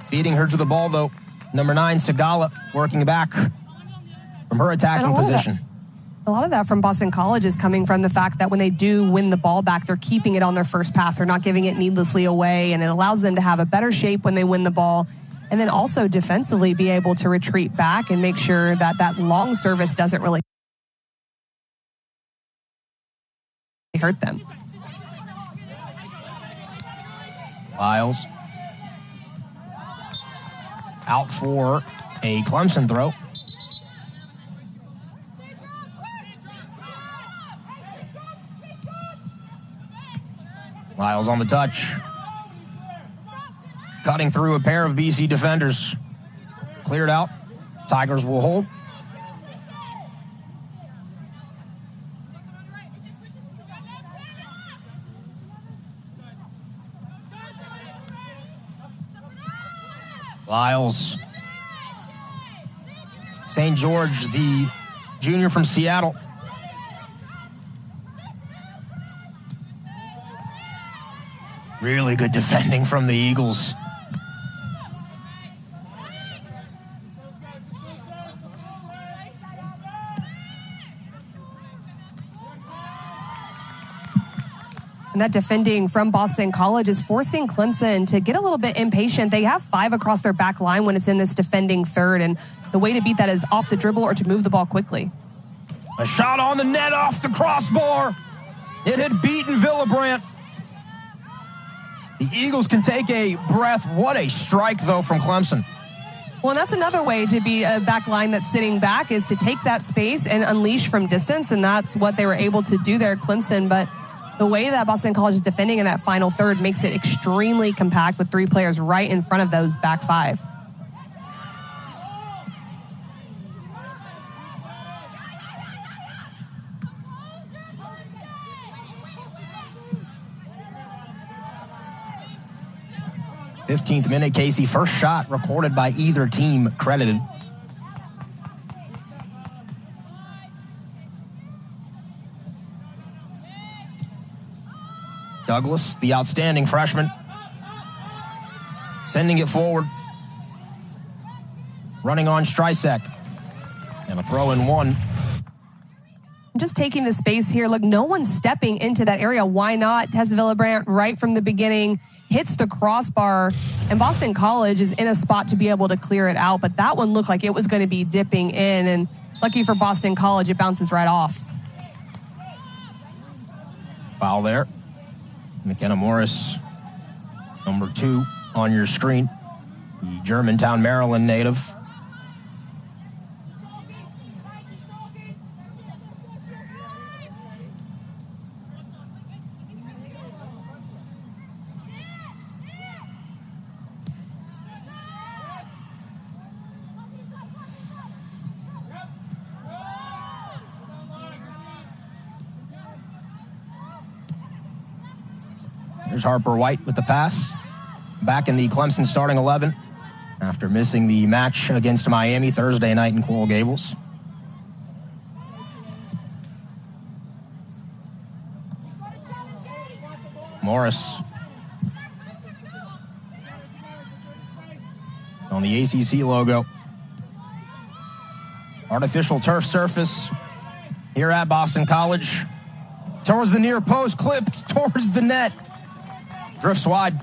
Beating her to the ball, though. Number 9, Segala, working back from her attacking position. A lot of that from Boston College is coming from the fact that when they do win the ball back, they're keeping it on their first pass. They're not giving it needlessly away, and it allows them to have a better shape when they win the ball. And then also defensively be able to retreat back and make sure that that long service doesn't really hurt them. Lyles out for a Clemson throw. Lyles on the touch. Cutting through a pair of BC defenders. Cleared out. Tigers will hold. Lyles. St. George, the junior from Seattle. Really good defending from the Eagles. And that defending from Boston College is forcing Clemson to get a little bit impatient. They have 5 across their back line when it's in this defending third, and the way to beat that is off the dribble or to move the ball quickly. A shot on the net off the crossbar. It had beaten Villabrandt. The Eagles can take a breath. What a strike, though, from Clemson. Well, that's another way to be a back line that's sitting back is to take that space and unleash from distance, and that's what they were able to do there, Clemson. But the way that Boston College is defending in that final third makes it extremely compact with 3 players right in front of those back 5. th minute, Casey. First shot recorded by either team credited. Douglas, the outstanding freshman, sending it forward. Running on Strycek. And a throw in 1. Just taking the space here. Look, no one's stepping into that area. Why not? Tessa Villabrandt right from the beginning hits the crossbar, and Boston College is in a spot to be able to clear it out, but that one looked like it was going to be dipping in, and lucky for Boston College, it bounces right off. Foul there. McKenna Morris, number 2 on your screen, the Germantown, Maryland native. Here's Harper White with the pass. Back in the Clemson starting 11 after missing the match against Miami Thursday night in Coral Gables. Morris on the ACC logo. Artificial turf surface here at Boston College. Towards the near post, clipped towards the net. Drifts wide.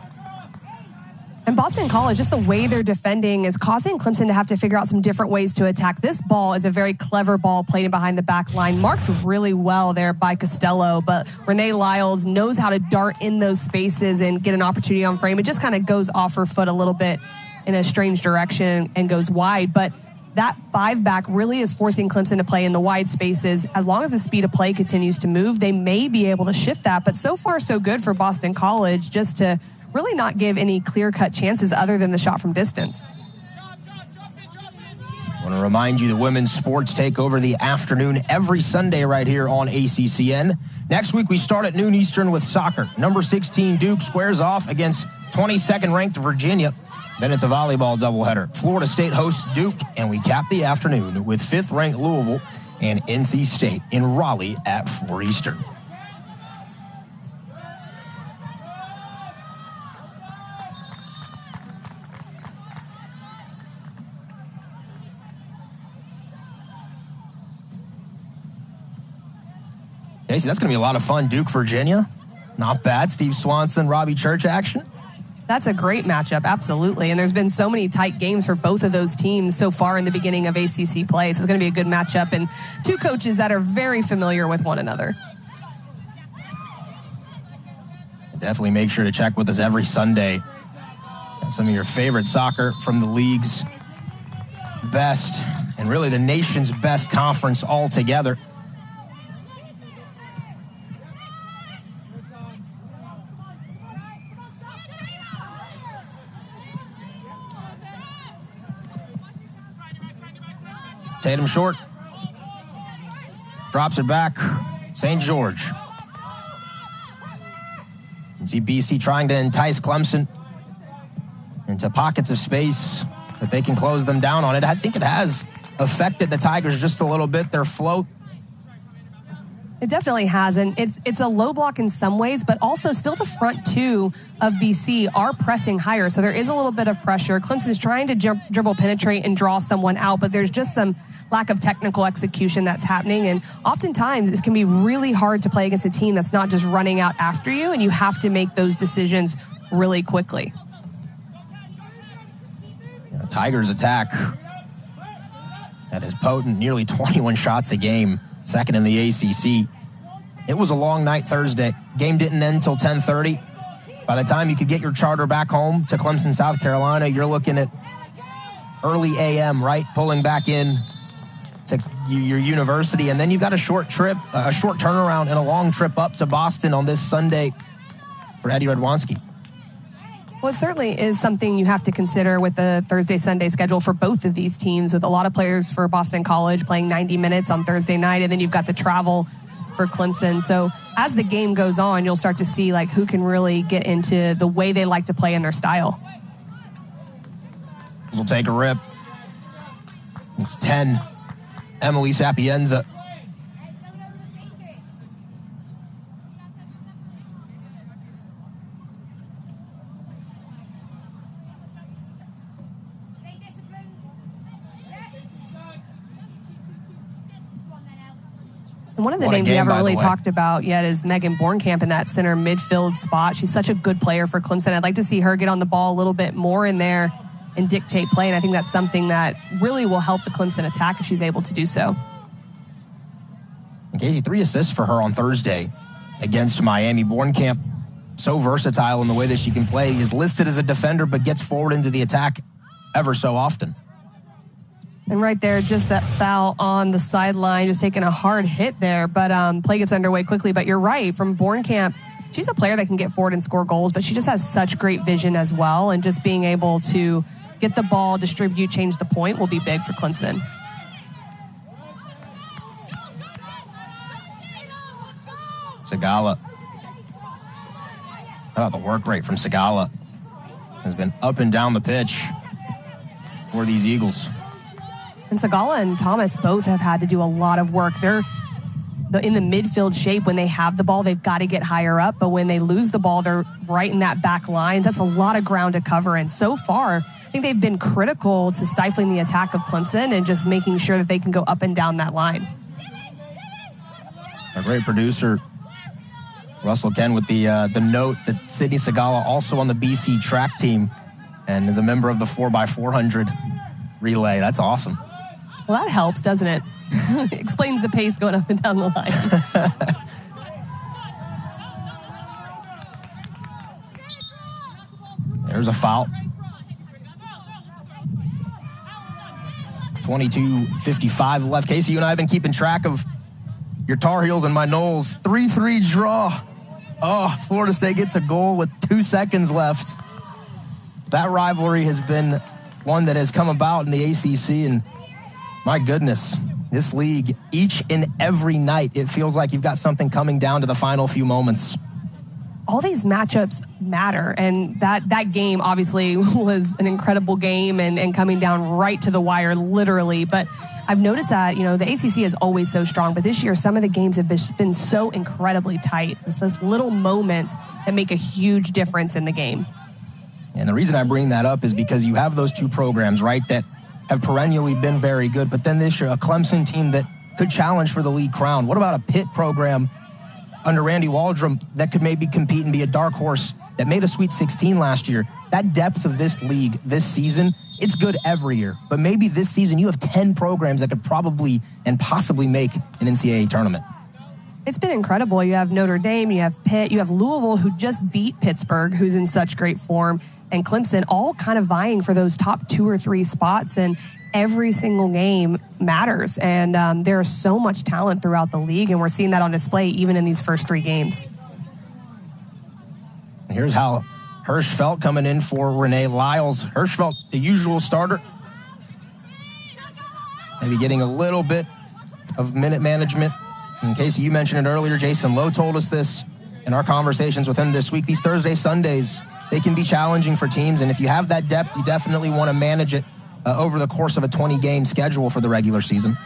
And Boston College, just the way they're defending is causing Clemson to have to figure out some different ways to attack. This ball is a very clever ball played in behind the back line, marked really well there by Costello, but Renee Lyles knows how to dart in those spaces and get an opportunity on frame. It just kind of goes off her foot a little bit in a strange direction and goes wide, but that 5-back really is forcing Clemson to play in the wide spaces. As long as the speed of play continues to move, they may be able to shift that. But so far, so good for Boston College, just to really not give any clear-cut chances other than the shot from distance. I want to remind you that women's sports take over the afternoon every Sunday right here on ACCN. Next week, we start at noon Eastern with soccer. Number 16, Duke, squares off against 22nd-ranked Virginia. Then it's a volleyball doubleheader. Florida State hosts Duke, and we cap the afternoon with 5th-ranked Louisville and NC State in Raleigh at 4 Eastern. Casey, that's going to be a lot of fun. Duke, Virginia. Not bad. Steve Swanson, Robbie Church action. That's a great matchup, absolutely. And there's been so many tight games for both of those teams so far in the beginning of ACC play. So it's going to be a good matchup and two coaches that are very familiar with one another. Definitely make sure to check with us every Sunday. Some of your favorite soccer from the league's best and really the nation's best conference all together. Tatum short. Drops it back. St. George. You see BC trying to entice Clemson into pockets of space that they can close them down on it. I think it has affected the Tigers just a little bit, their flow. It definitely has, and it's a low block in some ways, but also still the front two of BC are pressing higher, so there is a little bit of pressure. Clemson is trying to dribble, penetrate, and draw someone out, but there's just some lack of technical execution that's happening, and oftentimes it can be really hard to play against a team that's not just running out after you, and you have to make those decisions really quickly. Yeah, Tigers attack that is potent, nearly 21 shots a game. Second in the ACC. It was a long night Thursday. Game didn't end until 10:30. By the time you could get your charter back home to Clemson, South Carolina, you're looking at early AM, right? Pulling back in to your university. And then you've got a short trip, a short turnaround, and a long trip up to Boston on this Sunday for Eddie Radwanski. Well, it certainly is something you have to consider with the Thursday-Sunday schedule for both of these teams, with a lot of players for Boston College playing 90 minutes on Thursday night, and then you've got the travel for Clemson. So as the game goes on, you'll start to see like who can really get into the way they like to play in their style. This will take a rip. It's 10. Emily Sapienza. And one of the names we haven't really talked about yet is Megan Bornkamp in that center midfield spot. She's such a good player for Clemson. I'd like to see her get on the ball a little bit more in there and dictate play. And I think that's something that really will help the Clemson attack if she's able to do so. And Casey, 3 assists for her on Thursday against Miami. Bornkamp, so versatile in the way that she can play. Is listed as a defender, but gets forward into the attack ever so often. And right there, just that foul on the sideline, just taking a hard hit there. But play gets underway quickly. But you're right, from Bornkamp, she's a player that can get forward and score goals, but she just has such great vision as well. And just being able to get the ball, distribute, change the point will be big for Clemson. Segala. How about the work rate from Segala? Has been up and down the pitch for these Eagles. And Segala and Thomas both have had to do a lot of work. They're in the midfield shape. When they have the ball, they've got to get higher up. But when they lose the ball, they're right in that back line. That's a lot of ground to cover. And so far, I think they've been critical to stifling the attack of Clemson and just making sure that they can go up and down that line. Our great producer, Russell Ken, with the note that Sydney Segala also on the BC track team and is a member of the 4x400 relay. That's awesome. Well, that helps, doesn't it? Explains the pace going up and down the line. There's a foul. 22:55 left. Casey, you and I have been keeping track of your Tar Heels and my Noles. 3-3 draw. Oh, Florida State gets a goal with 2 seconds left. That rivalry has been one that has come about in the ACC, and my goodness, this league, each and every night, it feels like you've got something coming down to the final few moments. All these matchups matter, and that game obviously was an incredible game and coming down right to the wire, literally. But I've noticed that, the ACC is always so strong, but this year some of the games have been so incredibly tight. It's those little moments that make a huge difference in the game. And the reason I bring that up is because you have those two programs, right, that have perennially been very good, but then this year a Clemson team that could challenge for the league crown. What about a Pitt program under Randy Waldrum that could maybe compete and be a dark horse that made a Sweet 16 last year. That depth of this league this season, it's good every year. But maybe this season you have 10 programs that could probably and possibly make an NCAA tournament. It's been incredible. You have Notre Dame, you have Pitt, you have Louisville, who just beat Pittsburgh, who's in such great form, and Clemson, all kind of vying for those top 2 or 3 spots, and every single game matters. And there is so much talent throughout the league, and we're seeing that on display even in these first 3 games. Here's how Hirschfeld coming in for Renee Lyles. Hirschfeld, the usual starter. Maybe getting a little bit of minute management. In case you mentioned it earlier, Jason Lowe told us this in our conversations with him this week. These Thursday, Sundays, they can be challenging for teams. And if you have that depth, you definitely want to manage it over the course of a 20-game schedule for the regular season.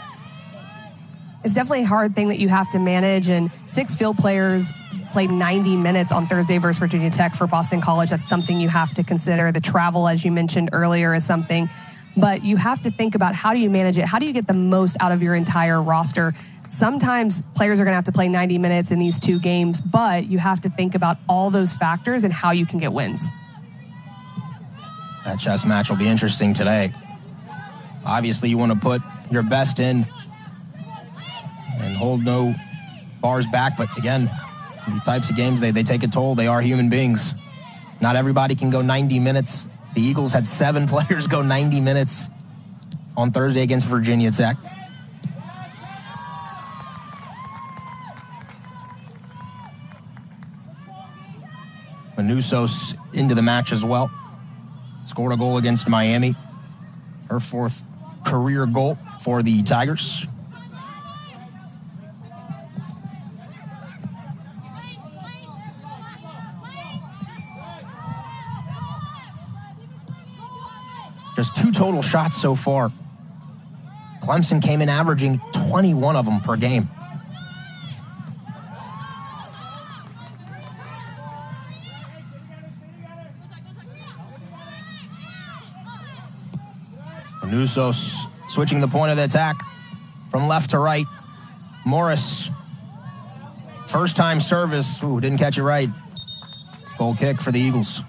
It's definitely a hard thing that you have to manage. And 6 field players played 90 minutes on Thursday versus Virginia Tech for Boston College. That's something you have to consider. The travel, as you mentioned earlier, is something. But you have to think about, how do you manage it? How do you get the most out of your entire roster? Sometimes players are going to have to play 90 minutes in these 2 games, but you have to think about all those factors and how you can get wins. That chess match will be interesting today. Obviously, you want to put your best in and hold no bars back. But again, these types of games, they take a toll. They are human beings. Not everybody can go 90 minutes. The Eagles had 7 players go 90 minutes on Thursday against Virginia Tech. Manusos into the match as well. Scored a goal against Miami. Her 4th career goal for the Tigers. Just 2 total shots so far. Clemson came in averaging 21 of them per game. Manusos switching the point of the attack from left to right. Morris, first time service. Ooh, didn't catch it right. Goal kick for the Eagles.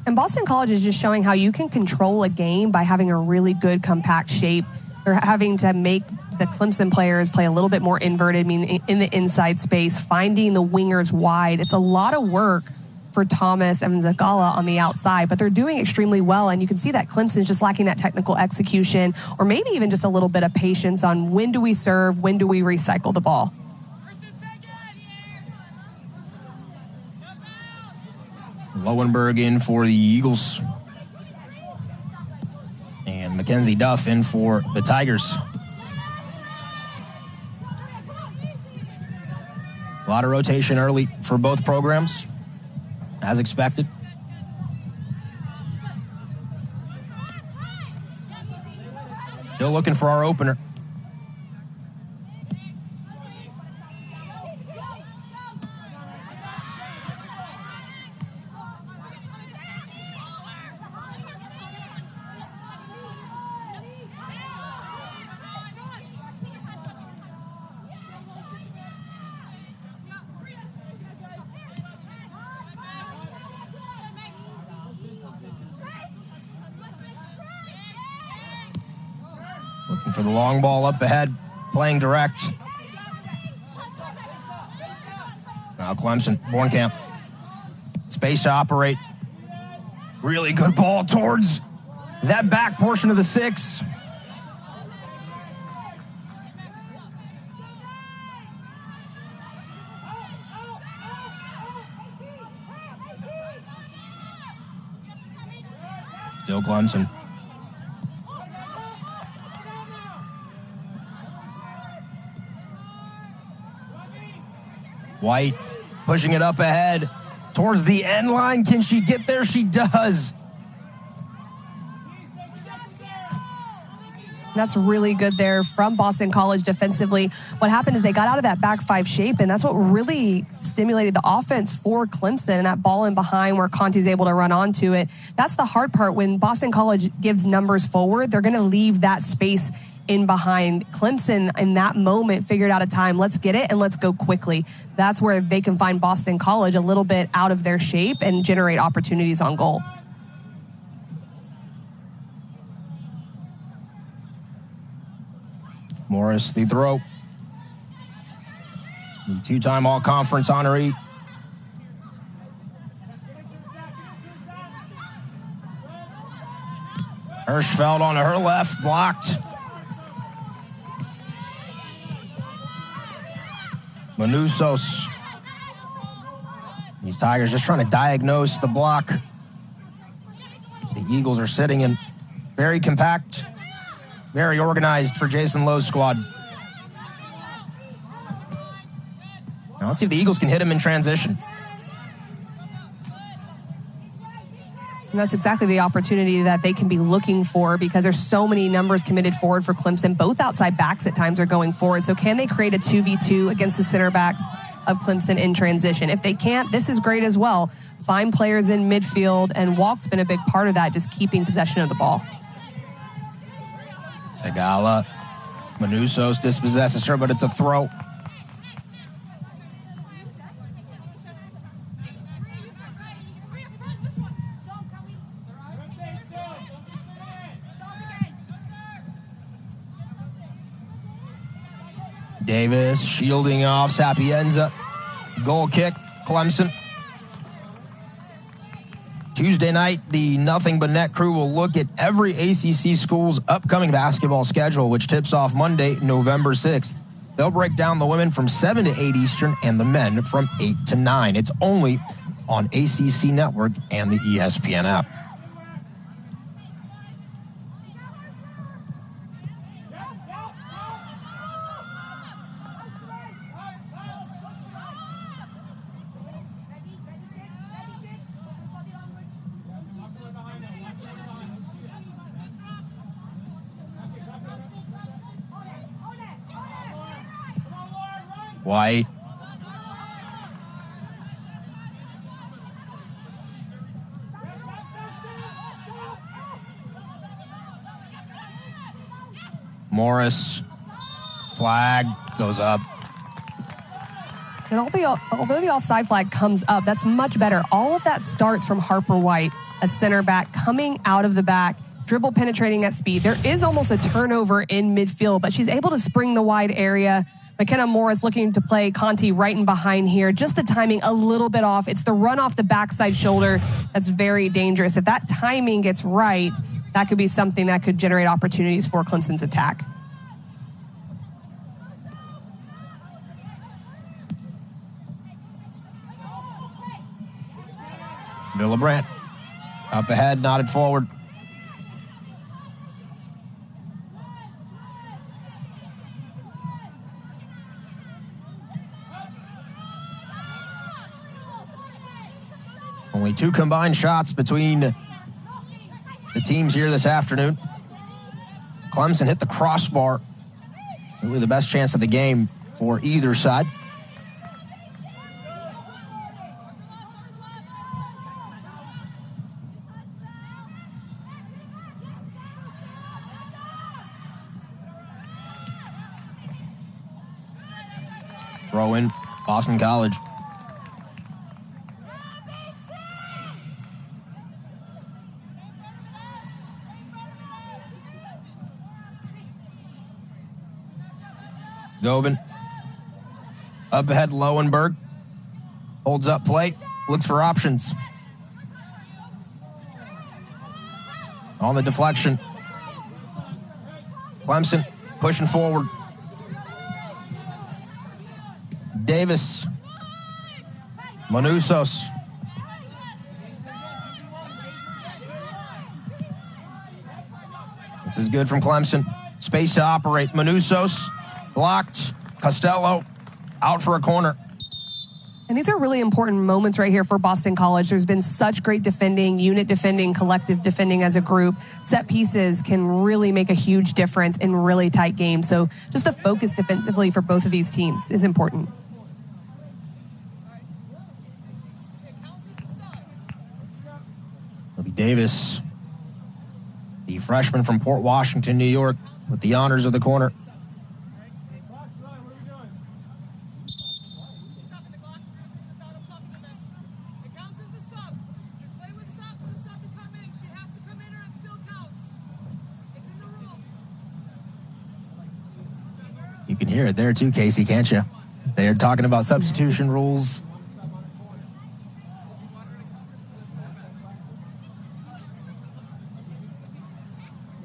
And Boston College is just showing how you can control a game by having a really good compact shape. They're having to make the Clemson players play a little bit more inverted, I mean, in the inside space, finding the wingers wide. It's a lot of work for Thomas and Zagala on the outside, but they're doing extremely well. And you can see that Clemson's just lacking that technical execution, or maybe even just a little bit of patience on when do we serve, when do we recycle the ball. Lowenberg in for the Eagles. And Mackenzie Duff in for the Tigers. A lot of rotation early for both programs, as expected. Still looking for our opener. Looking for the long ball up ahead, playing direct. Now Clemson, Bornkamp. Space to operate. Really good ball towards that back portion of the 6. Still Clemson. White pushing it up ahead towards the end line. Can she get there? She does. That's really good there from Boston College defensively. What happened is they got out of that back five shape, and that's what really stimulated the offense for Clemson, and that ball in behind where Conti's able to run onto it. That's the hard part. When Boston College gives numbers forward, they're going to leave that space in behind. Clemson, in that moment, figured out a time. Let's get it, and let's go quickly. That's where they can find Boston College a little bit out of their shape and generate opportunities on goal. Morris, the throw. Two-time all-conference honoree. Hirschfeld onto her left, blocked. Manusos. These Tigers just trying to diagnose the block. The Eagles are sitting in very compact, very organized for Jason Lowe's squad. Now let's see if the Eagles can hit him in transition. And that's exactly the opportunity that they can be looking for, because there's so many numbers committed forward for Clemson. Both outside backs at times are going forward. So can they create a 2v2 against the center backs of Clemson in transition? If they can't, this is great as well. Find players in midfield, and Walk's been a big part of that, just keeping possession of the ball. Segala. Manusos dispossesses her, but it's a throw. Davis shielding off Sapienza. Goal kick, Clemson. Tuesday night, the Nothing But Net crew will look at every ACC school's upcoming basketball schedule, which tips off Monday, November 6th. They'll break down the women from 7 to 8 Eastern and the men from 8 to 9. It's only on ACC Network and the ESPN app. White. Morris. Flag goes up. And although the offside flag comes up, that's much better. All of that starts from Harper White, a center back coming out of the back, dribble penetrating at speed. There is almost a turnover in midfield, but she's able to spring the wide area. McKenna Morris looking to play Conti right in behind here. Just the timing a little bit off. It's the run off the backside shoulder that's very dangerous. If that timing gets right, that could be something that could generate opportunities for Clemson's attack. Villabrandt up ahead, nodded forward. Only 2 combined shots between the teams here this afternoon. Clemson hit the crossbar. Really the best chance of the game for either side. Throw in Boston College. Govan. Up ahead, Lowenberg. Holds up play. Looks for options. On the deflection. Clemson pushing forward. Davis. Manusos. This is good from Clemson. Space to operate. Manusos. Blocked. Costello out for a corner. And these are really important moments right here for Boston College. There's been such great defending, unit defending, collective defending as a group. Set pieces can really make a huge difference in really tight games. So just the focus defensively for both of these teams is important. Davis, the freshman from Port Washington, New York, with the honors of the corner. You can hear it there too, Casey, can't you? They're talking about substitution rules.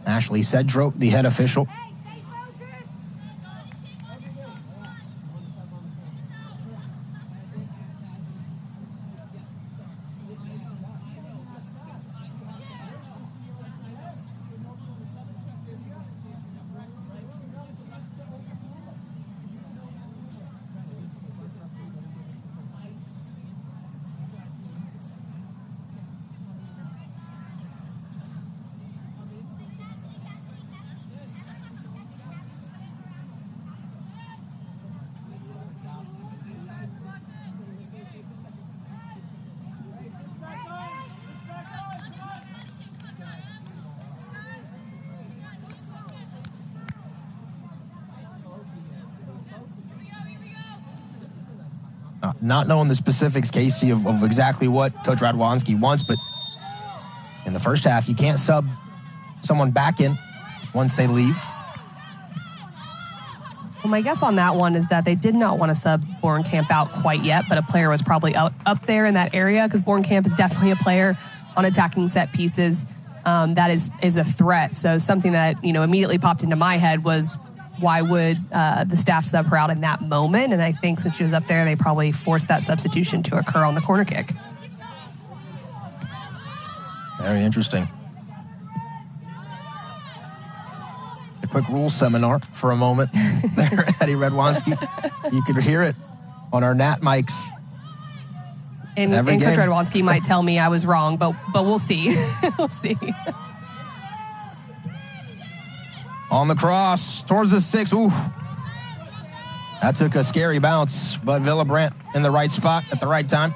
Ashley Sedrope, the head official. Not knowing the specifics, Casey, of exactly what Coach Radwanski wants, but in the first half, you can't sub someone back in once they leave. Well, my guess on that one is that they did not want to sub Bornkamp out quite yet, but a player was probably up there in that area because Bornkamp is definitely a player on attacking set pieces that is a threat. So something that, immediately popped into my head was, why would the staff sub her out in that moment? And I think since she was up there, they probably forced that substitution to occur on the corner kick. Very interesting. A quick rules seminar for a moment there, Eddie Radwanski. You could hear it on our Nat mics. And Coach Radwanski might tell me I was wrong, but we'll see. We'll see. On the cross, towards the 6. Ooh. That took a scary bounce, but Villabrandt in the right spot at the right time.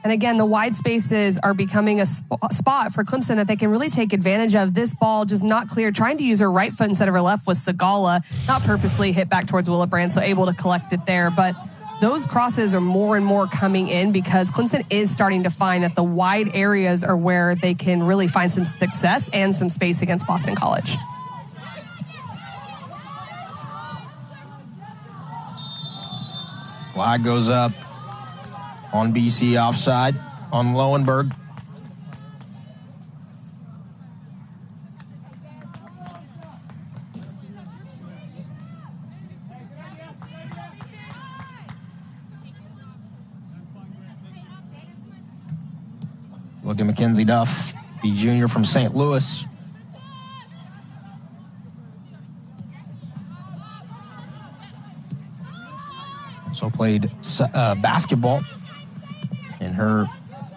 And again, the wide spaces are becoming a spot for Clemson that they can really take advantage of. This ball just not clear, trying to use her right foot instead of her left with Segala, not purposely hit back towards Villabrandt, so able to collect it there. But those crosses are more and more coming in because Clemson is starting to find that the wide areas are where they can really find some success and some space against Boston College. Flag goes up on BC offside on Lowenberg. Look at Mackenzie Duff, the junior from St. Louis. Also played basketball in her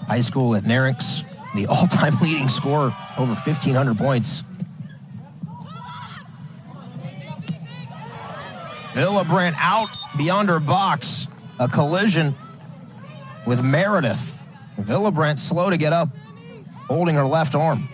high school at Narix. The all-time leading scorer, over 1,500 points. Villabrandt out beyond her box. A collision with Meredith. Villabrandt slow to get up, holding her left arm.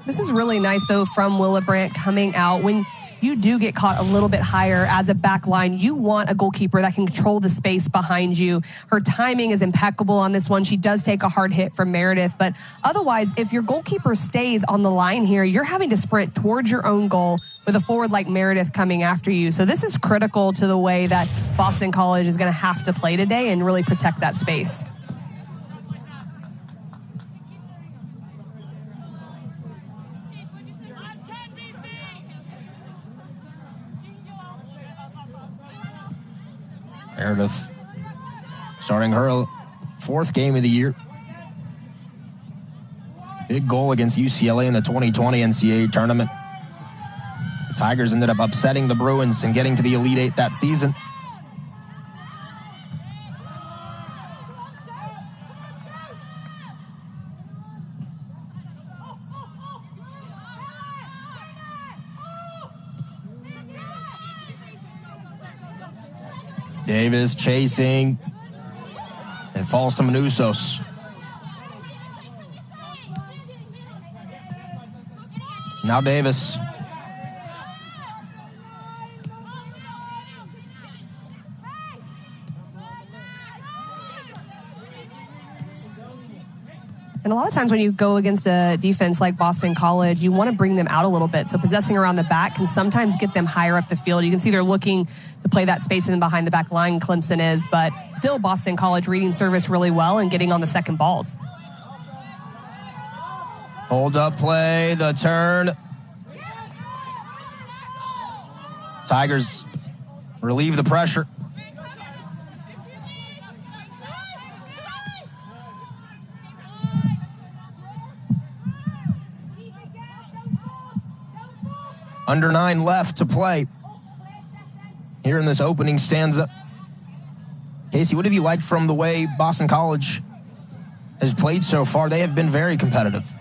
This is really nice, though, from Villabrandt coming out. When you do get caught a little bit higher as a back line, you want a goalkeeper that can control the space behind you. Her timing is impeccable on this one. She does take a hard hit from Meredith, but otherwise, if your goalkeeper stays on the line here, you're having to sprint towards your own goal with a forward like Meredith coming after you. So this is critical to the way that Boston College is going to have to play today and really protect that space. Meredith starting her fourth game of the year. Big goal against UCLA in the 2020 NCAA tournament. The Tigers ended up upsetting the Bruins and getting to the Elite Eight that season. Davis chasing. It falls to Manusos. Now Davis. And a lot of times when you go against a defense like Boston College, you want to bring them out a little bit. So possessing around the back can sometimes get them higher up the field. You can see they're looking to play that space in behind the back line, Clemson is, but still Boston College reading service really well and getting on the second balls. Hold up play, the turn. Tigers relieve the pressure. Under 9 left to play here in this opening stanza. Casey, what have you liked from the way Boston College has played so far? They have been very competitive.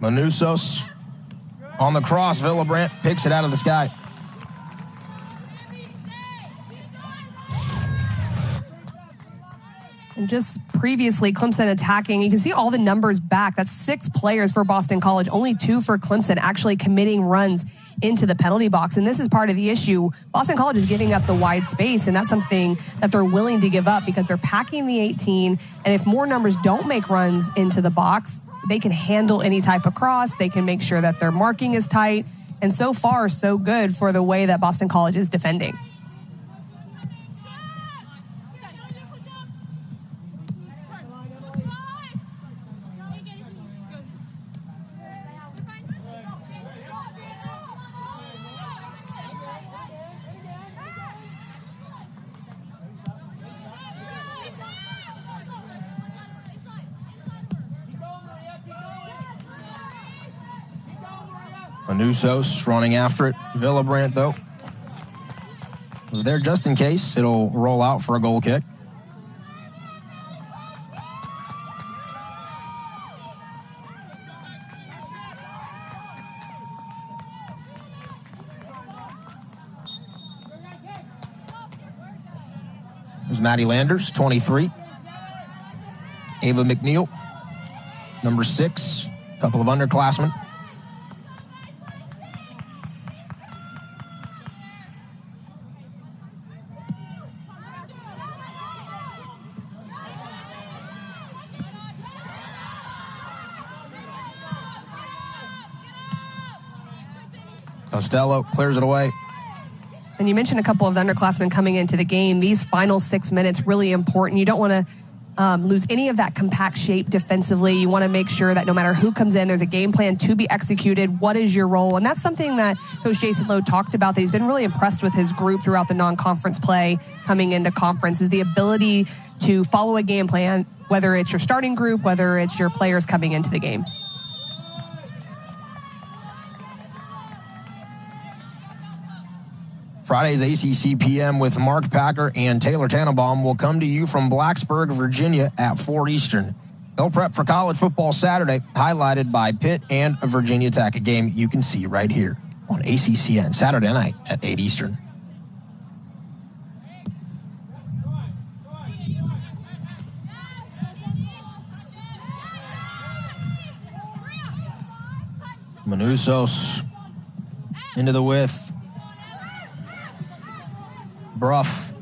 Manusos on the cross. Villabrandt picks it out of the sky. And just previously, Clemson attacking. You can see all the numbers back. That's 6 players for Boston College, only 2 for Clemson actually committing runs into the penalty box. And this is part of the issue. Boston College is giving up the wide space, and that's something that they're willing to give up because they're packing the 18. And if more numbers don't make runs into the box, they can handle any type of cross. They can make sure that their marking is tight. And so far, so good for the way that Boston College is defending. Manusos running after it. Villabrandt, though, was there just in case. It'll roll out for a goal kick. There's Maddie Landers, 23. Ava McNeil, number 6. A couple of underclassmen. Costello clears it away. And you mentioned a couple of the underclassmen coming into the game. These final 6 minutes, really important. You don't want to lose any of that compact shape defensively. You want to make sure that no matter who comes in, there's a game plan to be executed. What is your role? And that's something that Coach Jason Lowe talked about, that he's been really impressed with his group throughout the non-conference play coming into conference, is the ability to follow a game plan, whether it's your starting group, whether it's your players coming into the game. Friday's ACC PM with Mark Packer and Taylor Tannenbaum will come to you from Blacksburg, Virginia at 4 Eastern. They'll prep for college football Saturday, highlighted by Pitt and Virginia Tech, a game you can see right here on ACCN Saturday night at 8 Eastern. Manusos into the width. Bruff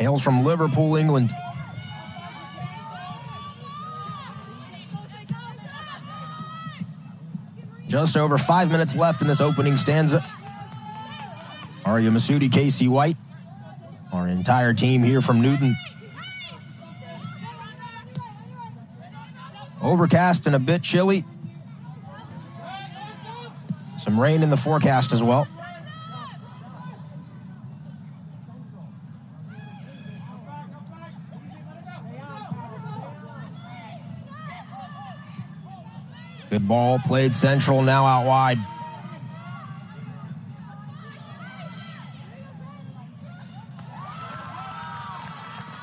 hails from Liverpool, England. Just over 5 minutes left in this opening stanza. Arya Masudi, Casey White, our entire team here from Newton. Overcast and a bit chilly. Some rain in the forecast as well. Good ball played central, now out wide.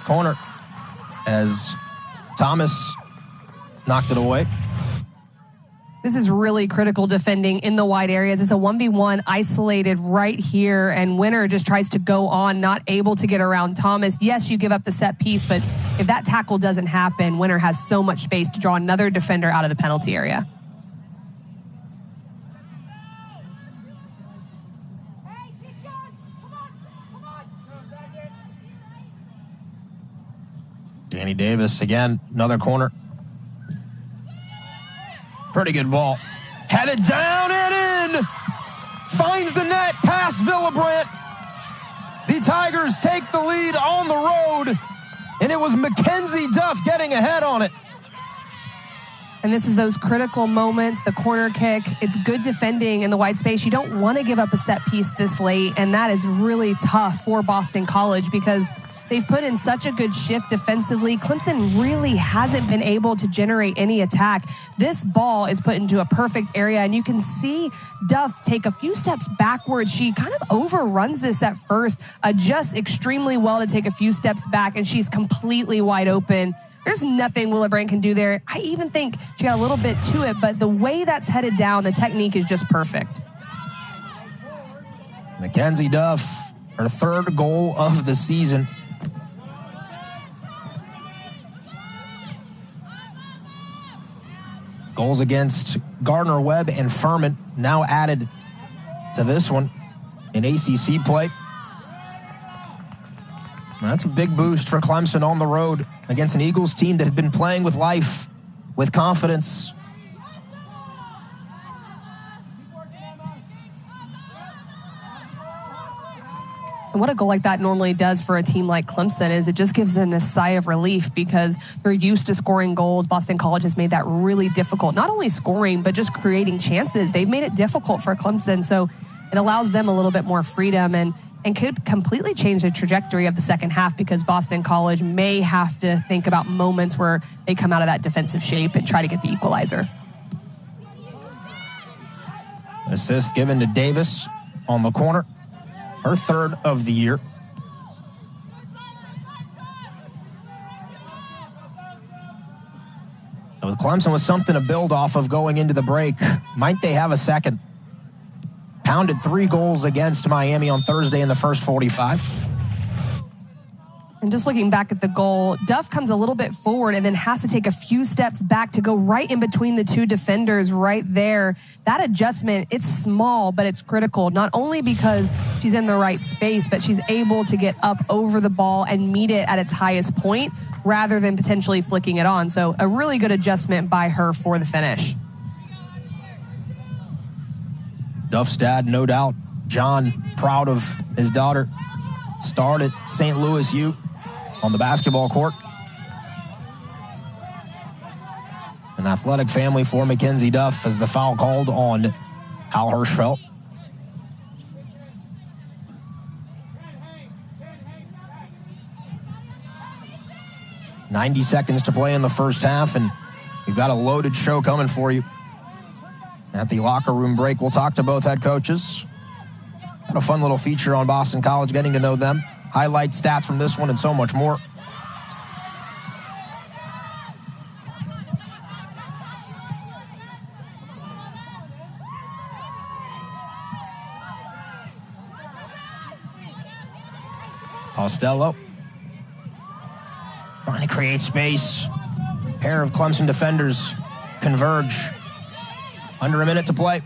Corner as Thomas knocked it away. This is really critical defending in the wide areas. It's a 1v1 isolated right here, and Winner just tries to go on, not able to get around Thomas. Yes, you give up the set piece, but if that tackle doesn't happen, Winner has so much space to draw another defender out of the penalty area. Danny Davis again, another corner. Pretty good ball. Headed down and in. Finds the net past Villabrandt. The Tigers take the lead on the road, and it was Mackenzie Duff getting ahead on it. And this is those critical moments, the corner kick. It's good defending in the wide space. You don't want to give up a set piece this late, and that is really tough for Boston College because they've put in such a good shift defensively. Clemson really hasn't been able to generate any attack. This ball is put into a perfect area, and you can see Duff take a few steps backwards. She kind of overruns this at first, adjusts extremely well to take a few steps back, and she's completely wide open. There's nothing Villabrandt can do there. I even think she got a little bit to it, but the way that's headed down, the technique is just perfect. Mackenzie Duff, her third goal of the season. Goals against Gardner-Webb and Furman now added to this one in ACC play. That's a big boost for Clemson on the road against an Eagles team that had been playing with life, with confidence. And what a goal like that normally does for a team like Clemson is it just gives them this sigh of relief because they're used to scoring goals. Boston College has made that really difficult, not only scoring, but just creating chances. They've made it difficult for Clemson, so it allows them a little bit more freedom and could completely change the trajectory of the second half because Boston College may have to think about moments where they come out of that defensive shape and try to get the equalizer. Assist given to Davis on the corner. Her third of the year. So with Clemson with something to build off of going into the break, might they have a second? Pounded 3 goals against Miami on Thursday in the first 45. And just looking back at the goal, Duff comes a little bit forward and then has to take a few steps back to go right in between the two defenders right there. That adjustment, it's small, but it's critical, not only because she's in the right space, but she's able to get up over the ball and meet it at its highest point rather than potentially flicking it on. So a really good adjustment by her for the finish. Duff's dad, no doubt, John, proud of his daughter. Starred at St. Louis U on the basketball court. An athletic family for Mackenzie Duff as the foul called on Al Hirschfeld. "90 seconds to play in the first half, and we've got a loaded show coming for you. At the locker room break, we'll talk to both head coaches. Got a fun little feature on Boston College, getting to know them. Highlight stats from this one and so much more. Costello trying to create space. Pair of Clemson defenders converge. Under a minute to play.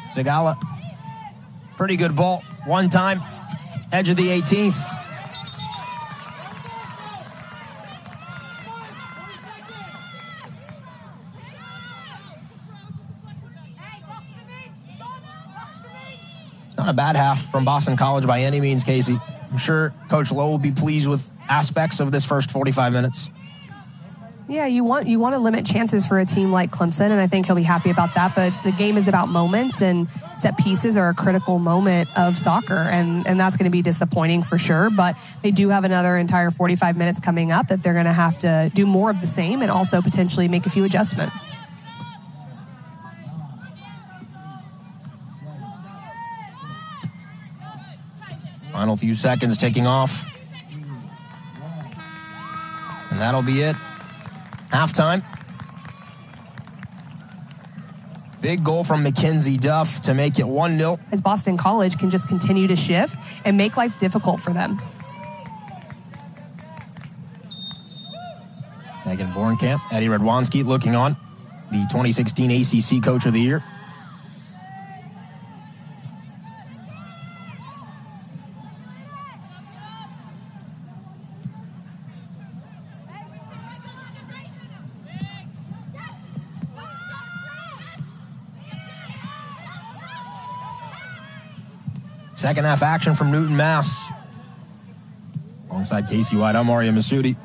Zagala, pretty good ball. One time, edge of the 18th. It's not a bad half from Boston College by any means, Casey. I'm sure Coach Lowe will be pleased with aspects of this first 45 minutes. Yeah, you want to limit chances for a team like Clemson, and I think he'll be happy about that. But the game is about moments, and set pieces are a critical moment of soccer, and that's going to be disappointing for sure. But they do have another entire 45 minutes coming up that they're going to have to do more of the same and also potentially make a few adjustments. Final few seconds ticking off. And that'll be it. Halftime. Big goal from Mackenzie Duff to make it 1-0. As Boston College can just continue to shift and make life difficult for them. Megan Bornkamp, Eddie Radwanski looking on, the 2016 ACC Coach of the Year. Second half action from Newton, Mass. Alongside Casey White, I'm Mario Masudi.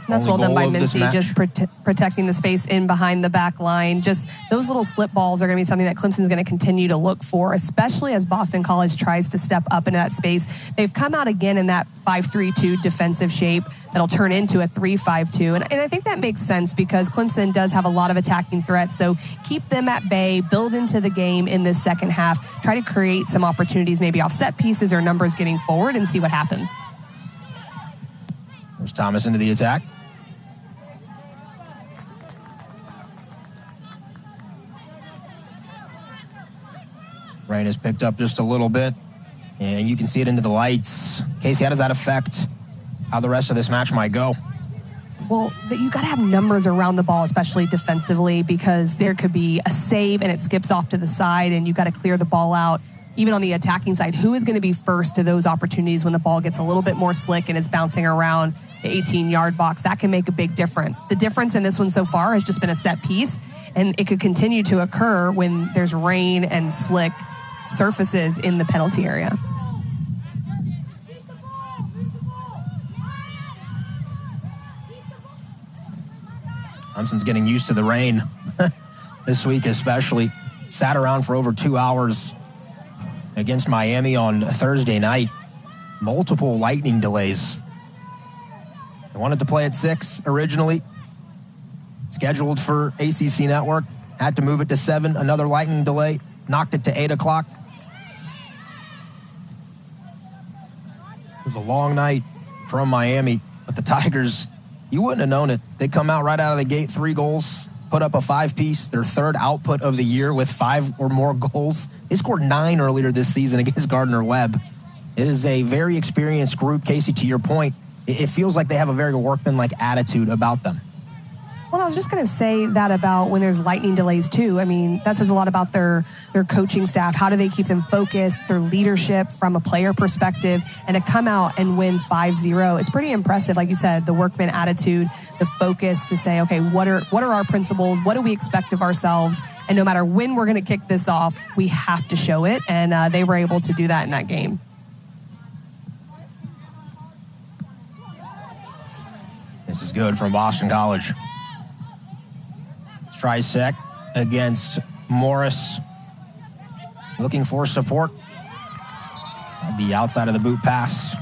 That's well done by Mincy, just protecting the space in behind the back line. Just those little slip balls are going to be something that Clemson's going to continue to look for, especially as Boston College tries to step up into that space. They've come out again in that 5-3-2 defensive shape that'll turn into a 3-5-2. And I think that makes sense because Clemson does have a lot of attacking threats. So keep them at bay, build into the game in this second half, try to create some opportunities, maybe off set pieces or numbers getting forward, and see what happens. There's Thomas into the attack. Rain has picked up just a little bit, and you can see it into the lights. Casey, how does that affect how the rest of this match might go? Well, you got to have numbers around the ball, especially defensively, because there could be a save and it skips off to the side, and you got to clear the ball out. Even on the attacking side, who is going to be first to those opportunities when the ball gets a little bit more slick and it's bouncing around the 18-yard box? That can make a big difference. The difference in this one so far has just been a set piece, and it could continue to occur when there's rain and slick surfaces in the penalty area. Clemson's getting used to the rain this week especially. Sat around for over 2 hours against Miami on Thursday night. Multiple lightning delays. They wanted to play at 6 originally. Scheduled for ACC Network. Had to move it to 7. Another lightning delay. Knocked it to 8 o'clock. It was a long night from Miami, but the Tigers, you wouldn't have known it. They come out right out of the gate, 3 goals, put up a 5-piece, their third output of the year with 5 or more goals. They scored 9 earlier this season against Gardner-Webb. It is a very experienced group. Casey, to your point, it feels like they have a very workmanlike attitude about them. Well, I was just going to say that about when there's lightning delays, too. I mean, that says a lot about their coaching staff. How do they keep them focused, their leadership from a player perspective, and to come out and win 5-0. It's pretty impressive. Like you said, the workman attitude, the focus to say, okay, what are our principles? What do we expect of ourselves? And no matter when we're going to kick this off, we have to show it. And they were able to do that in that game. This is good from Boston College. Trisek against Morris. Looking for support. The outside of the boot pass.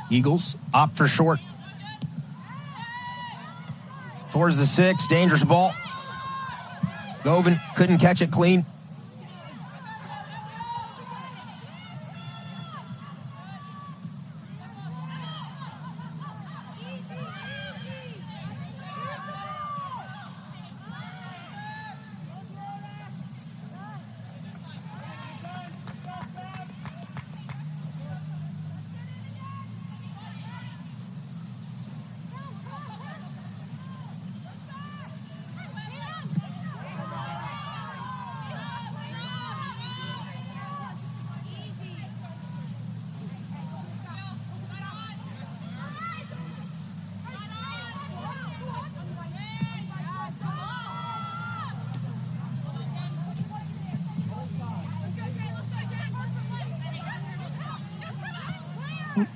Eagles opt for short. Towards the 6, dangerous ball. Govan couldn't catch it clean.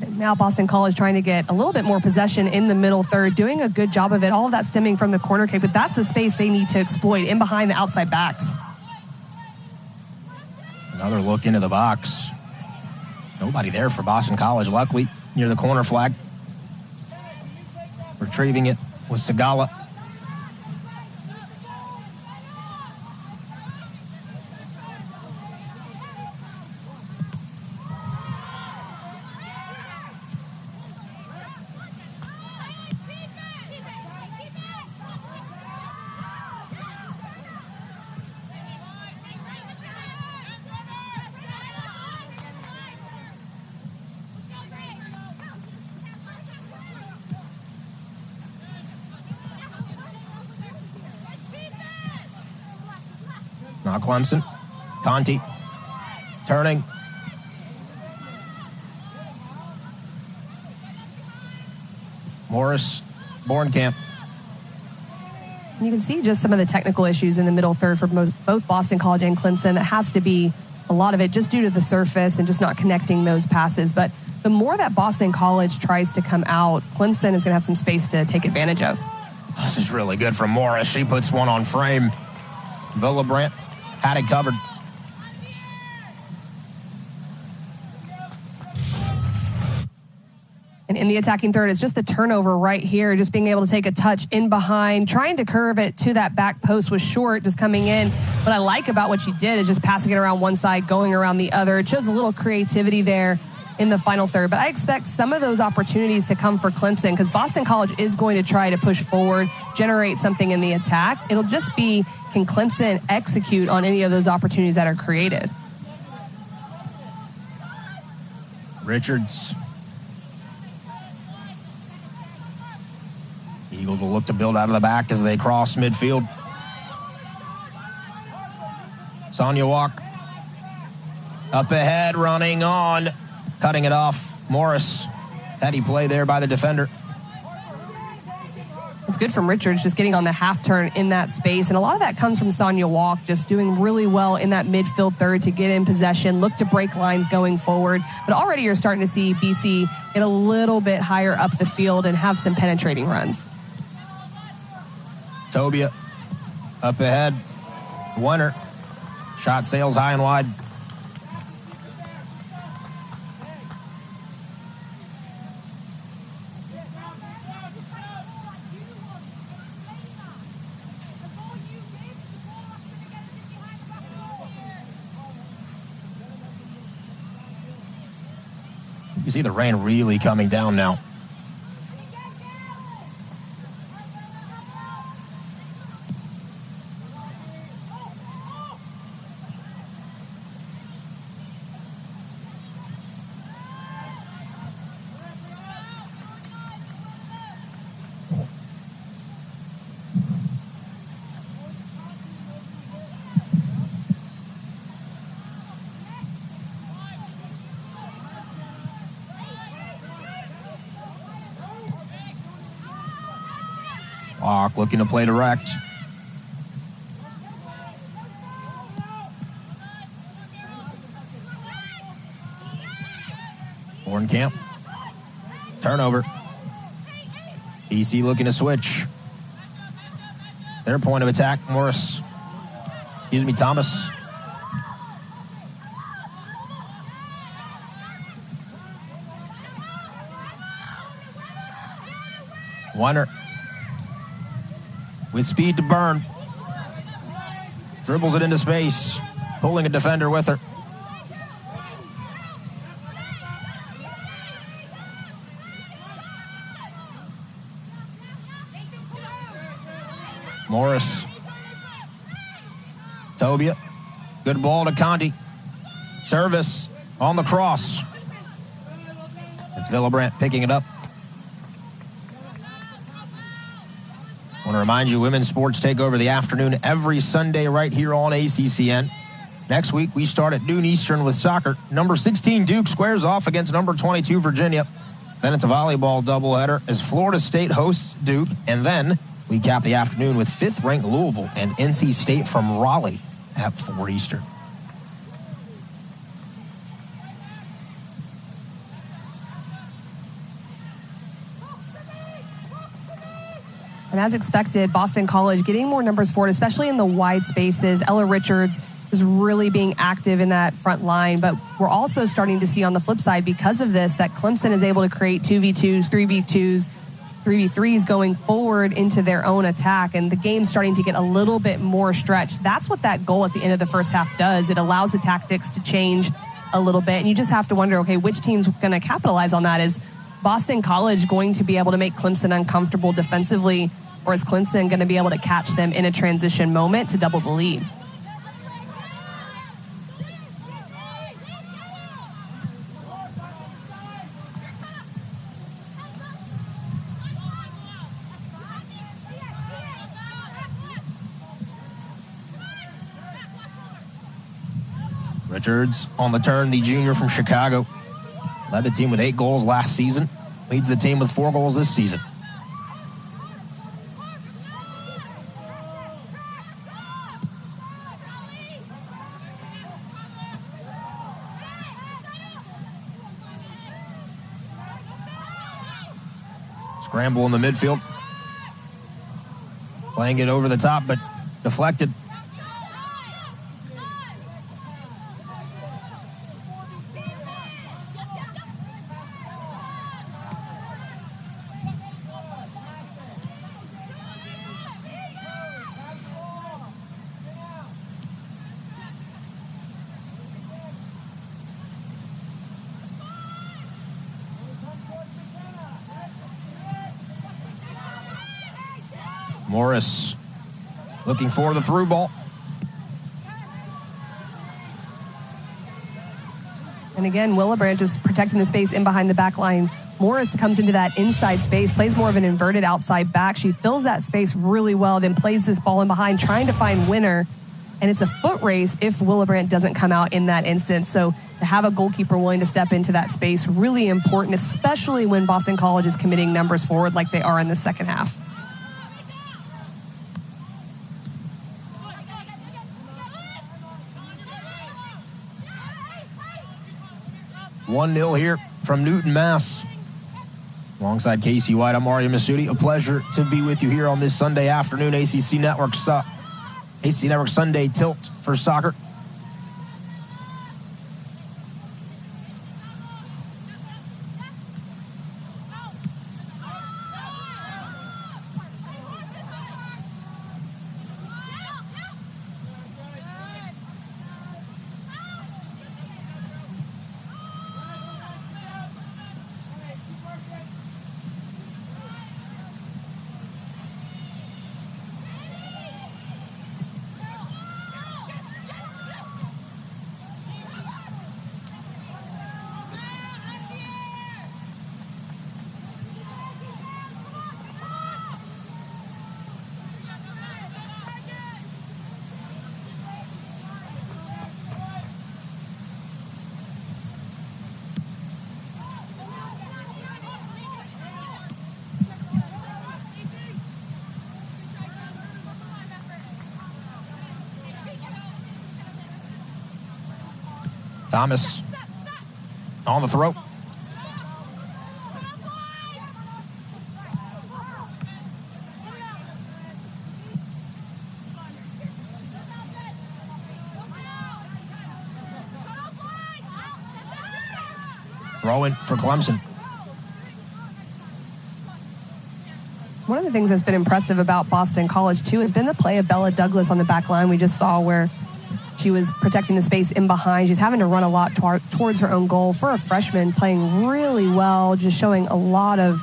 Now Boston College trying to get a little bit more possession in the middle third, doing a good job of it. All of that stemming from the corner kick, but that's the space they need to exploit in behind the outside backs. Another look into the box. Nobody there for Boston College, luckily, near the corner flag. Retrieving it was Segala. Now Clemson. Conti. Turning. Morris. Bornkamp. You can see just some of the technical issues in the middle third for both Boston College and Clemson. That has to be a lot of it just due to the surface and just not connecting those passes. But the more that Boston College tries to come out, Clemson is going to have some space to take advantage of. This is really good from Morris. She puts one on frame. Villabrandt had it covered. And in the attacking third, it's just the turnover right here, just being able to take a touch in behind, trying to curve it to that back post was short, just coming in. What I like about what she did is just passing it around one side, going around the other. It shows a little creativity there in the final third. But I expect some of those opportunities to come for Clemson because Boston College is going to try to push forward, generate something in the attack. It'll just be, can Clemson execute on any of those opportunities that are created? Richards. Eagles will look to build out of the back as they cross midfield. Sonia Walk. Up ahead, running on. Cutting it off. Morris. Heady play there by the defender. It's good from Richards just getting on the half turn in that space. And a lot of that comes from Sonia Walk just doing really well in that midfield third to get in possession, look to break lines going forward. But already you're starting to see BC get a little bit higher up the field and have some penetrating runs. Tobia up ahead. Winner. Shot sails high and wide. You see the rain really coming down now. Walk looking to play direct. Bornkamp. Turnover. BC looking to switch. Their point of attack, Morris. Excuse me, Thomas. Winner. With speed to burn. Dribbles it into space. Pulling a defender with her. Morris. Tobia. Good ball to Conti. Service on the cross. It's Villabrandt picking it up. I want to remind you, women's sports take over the afternoon every Sunday right here on ACCN. Next week, we start at noon Eastern with soccer. Number 16, Duke, squares off against number 22, Virginia. Then it's a volleyball doubleheader as Florida State hosts Duke. And then we cap the afternoon with 5th-ranked Louisville and NC State from Raleigh at 4 Eastern. And as expected, Boston College getting more numbers forward, especially in the wide spaces. Ella Richards is really being active in that front line. But we're also starting to see on the flip side, because of this, that Clemson is able to create 2v2s, 3v2s, 3v3s going forward into their own attack. And the game's starting to get a little bit more stretched. That's what that goal at the end of the first half does. It allows the tactics to change a little bit. And you just have to wonder, okay, which team's going to capitalize on that? Is Boston College going to be able to make Clemson uncomfortable defensively, or is Clemson going to be able to catch them in a transition moment to double the lead? Richards on the turn, the junior from Chicago. Led the team with 8 goals last season. Leads the team with 4 goals this season. Scramble in the midfield. Playing it over the top, but deflected. Morris looking for the through ball. And again, Willebrandt just protecting the space in behind the back line. Morris comes into that inside space, plays more of an inverted outside back. She fills that space really well, then plays this ball in behind, trying to find Winner. And it's a foot race if Willebrandt doesn't come out in that instance. So to have a goalkeeper willing to step into that space, really important, especially when Boston College is committing numbers forward like they are in the second half. 1-0 here from Newton, Mass. Alongside Casey White, I'm Mario Masudi. A pleasure to be with you here on this Sunday afternoon. ACC Network Sunday Tilt for soccer. Thomas on the throw. Throw in for Clemson. One of the things that's been impressive about Boston College, too, has been the play of Bella Douglas on the back line. We just saw where she was protecting the space in behind. She's having to run a lot towards her own goal. For a freshman, playing really well, just showing a lot of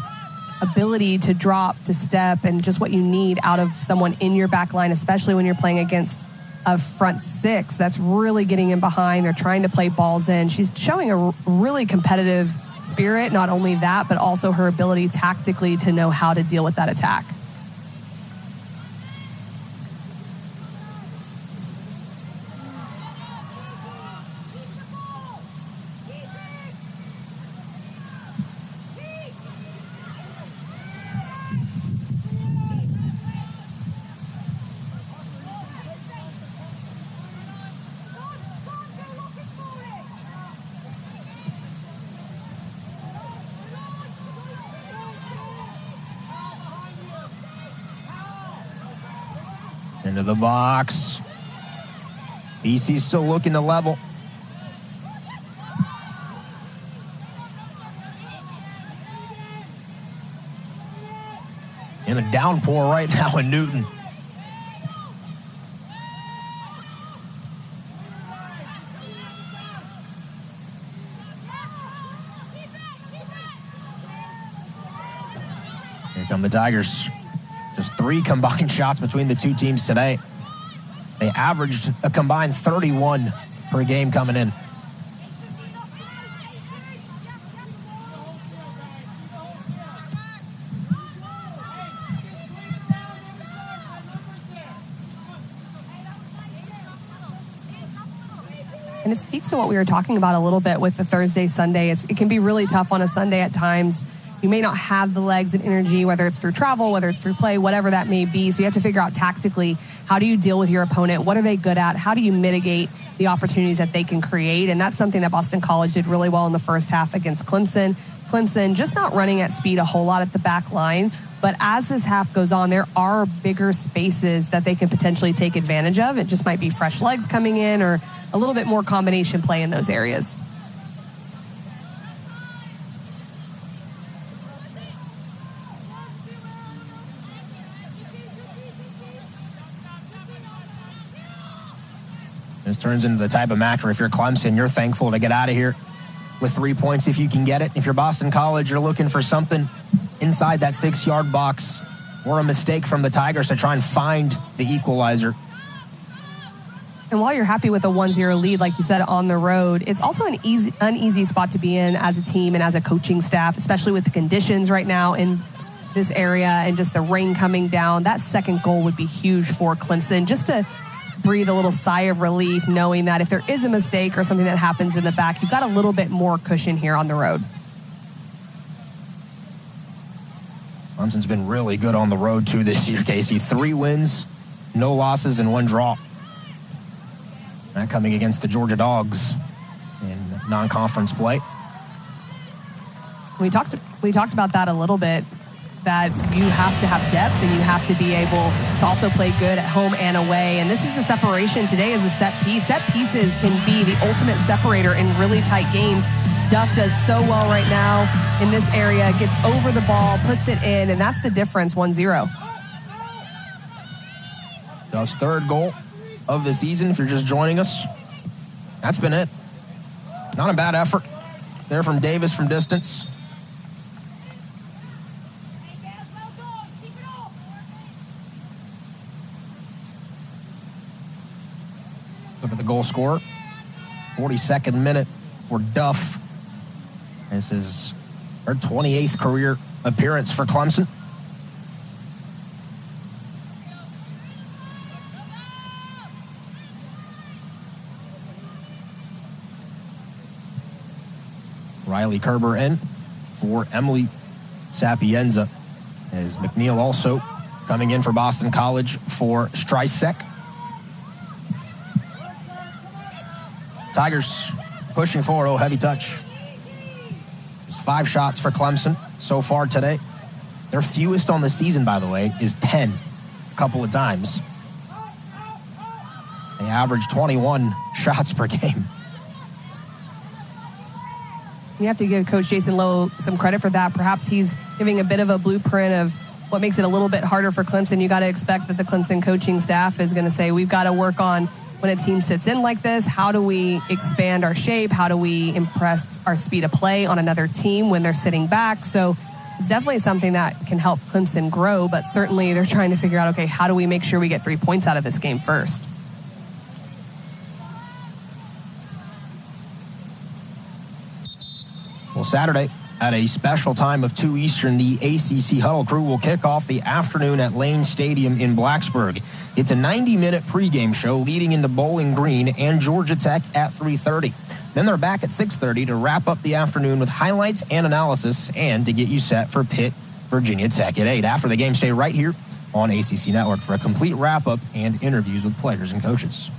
ability to drop, to step, and just what you need out of someone in your back line, especially when you're playing against a front six that's really getting in behind. They're trying to play balls in. She's showing a really competitive spirit. Not only that, but also her ability tactically to know how to deal with that attack. Into the box. BC's still looking to level. In a downpour right now in Newton. Here come the Tigers. Just 3 combined shots between the two teams today. They averaged a combined 31 per game coming in. And it speaks to what we were talking about a little bit with the Thursday, Sunday. It can be really tough on a Sunday at times. You may not have the legs and energy, whether it's through travel, whether it's through play, whatever that may be. So you have to figure out tactically, how do you deal with your opponent? What are they good at? How do you mitigate the opportunities that they can create? And that's something that Boston College did really well in the first half against Clemson. Clemson just not running at speed a whole lot at the back line. But as this half goes on, there are bigger spaces that they can potentially take advantage of. It just might be fresh legs coming in or a little bit more combination play in those areas. This turns into the type of match where if you're Clemson, you're thankful to get out of here with 3 points if you can get it. If you're Boston College, you're looking for something inside that 6-yard box or a mistake from the Tigers to try and find the equalizer. And while you're happy with a 1-0 lead, like you said, on the road, it's also an uneasy spot to be in as a team and as a coaching staff, especially with the conditions right now in this area and just the rain coming down. That second goal would be huge for Clemson, just to breathe a little sigh of relief knowing that if there is a mistake or something that happens in the back, you've got a little bit more cushion here on the road. Clemson's been really good on the road, too, this year, Casey. 3 wins, no losses, and 1 draw. That coming against the Georgia Dogs in non-conference play. We talked about that a little bit, that you have to have depth and you have to be able to also play good at home and away. And this is the separation. Today is a set piece. Set pieces can be the ultimate separator in really tight games. Duff does so well right now in this area, gets over the ball, puts it in, and that's the difference, 1-0. Duff's 3rd goal of the season, if you're just joining us. That's been it. Not a bad effort there from Davis from distance. Look at the goal scorer. 42nd minute for Duff. This is her 28th career appearance for Clemson. Riley Kerber in for Emily Sapienza, as McNeil also coming in for Boston College for Streisek. Tigers pushing forward. Oh, heavy touch. There's 5 shots for Clemson so far today. Their fewest on the season, by the way, is 10 a couple of times. They average 21 shots per game. You have to give Coach Jason Lowe some credit for that. Perhaps he's giving a bit of a blueprint of what makes it a little bit harder for Clemson. You got to expect that the Clemson coaching staff is going to say, we've got to work on when a team sits in like this, how do we expand our shape? How do we impress our speed of play on another team when they're sitting back? So it's definitely something that can help Clemson grow, but certainly they're trying to figure out, okay, how do we make sure we get 3 points out of this game first? Well, Saturday, at a special time of 2 Eastern, the ACC Huddle Crew will kick off the afternoon at Lane Stadium in Blacksburg. It's a 90-minute pregame show leading into Bowling Green and Georgia Tech at 3:30. Then they're back at 6:30 to wrap up the afternoon with highlights and analysis and to get you set for Pitt, Virginia Tech at 8. After the game, stay right here on ACC Network for a complete wrap-up and interviews with players and coaches.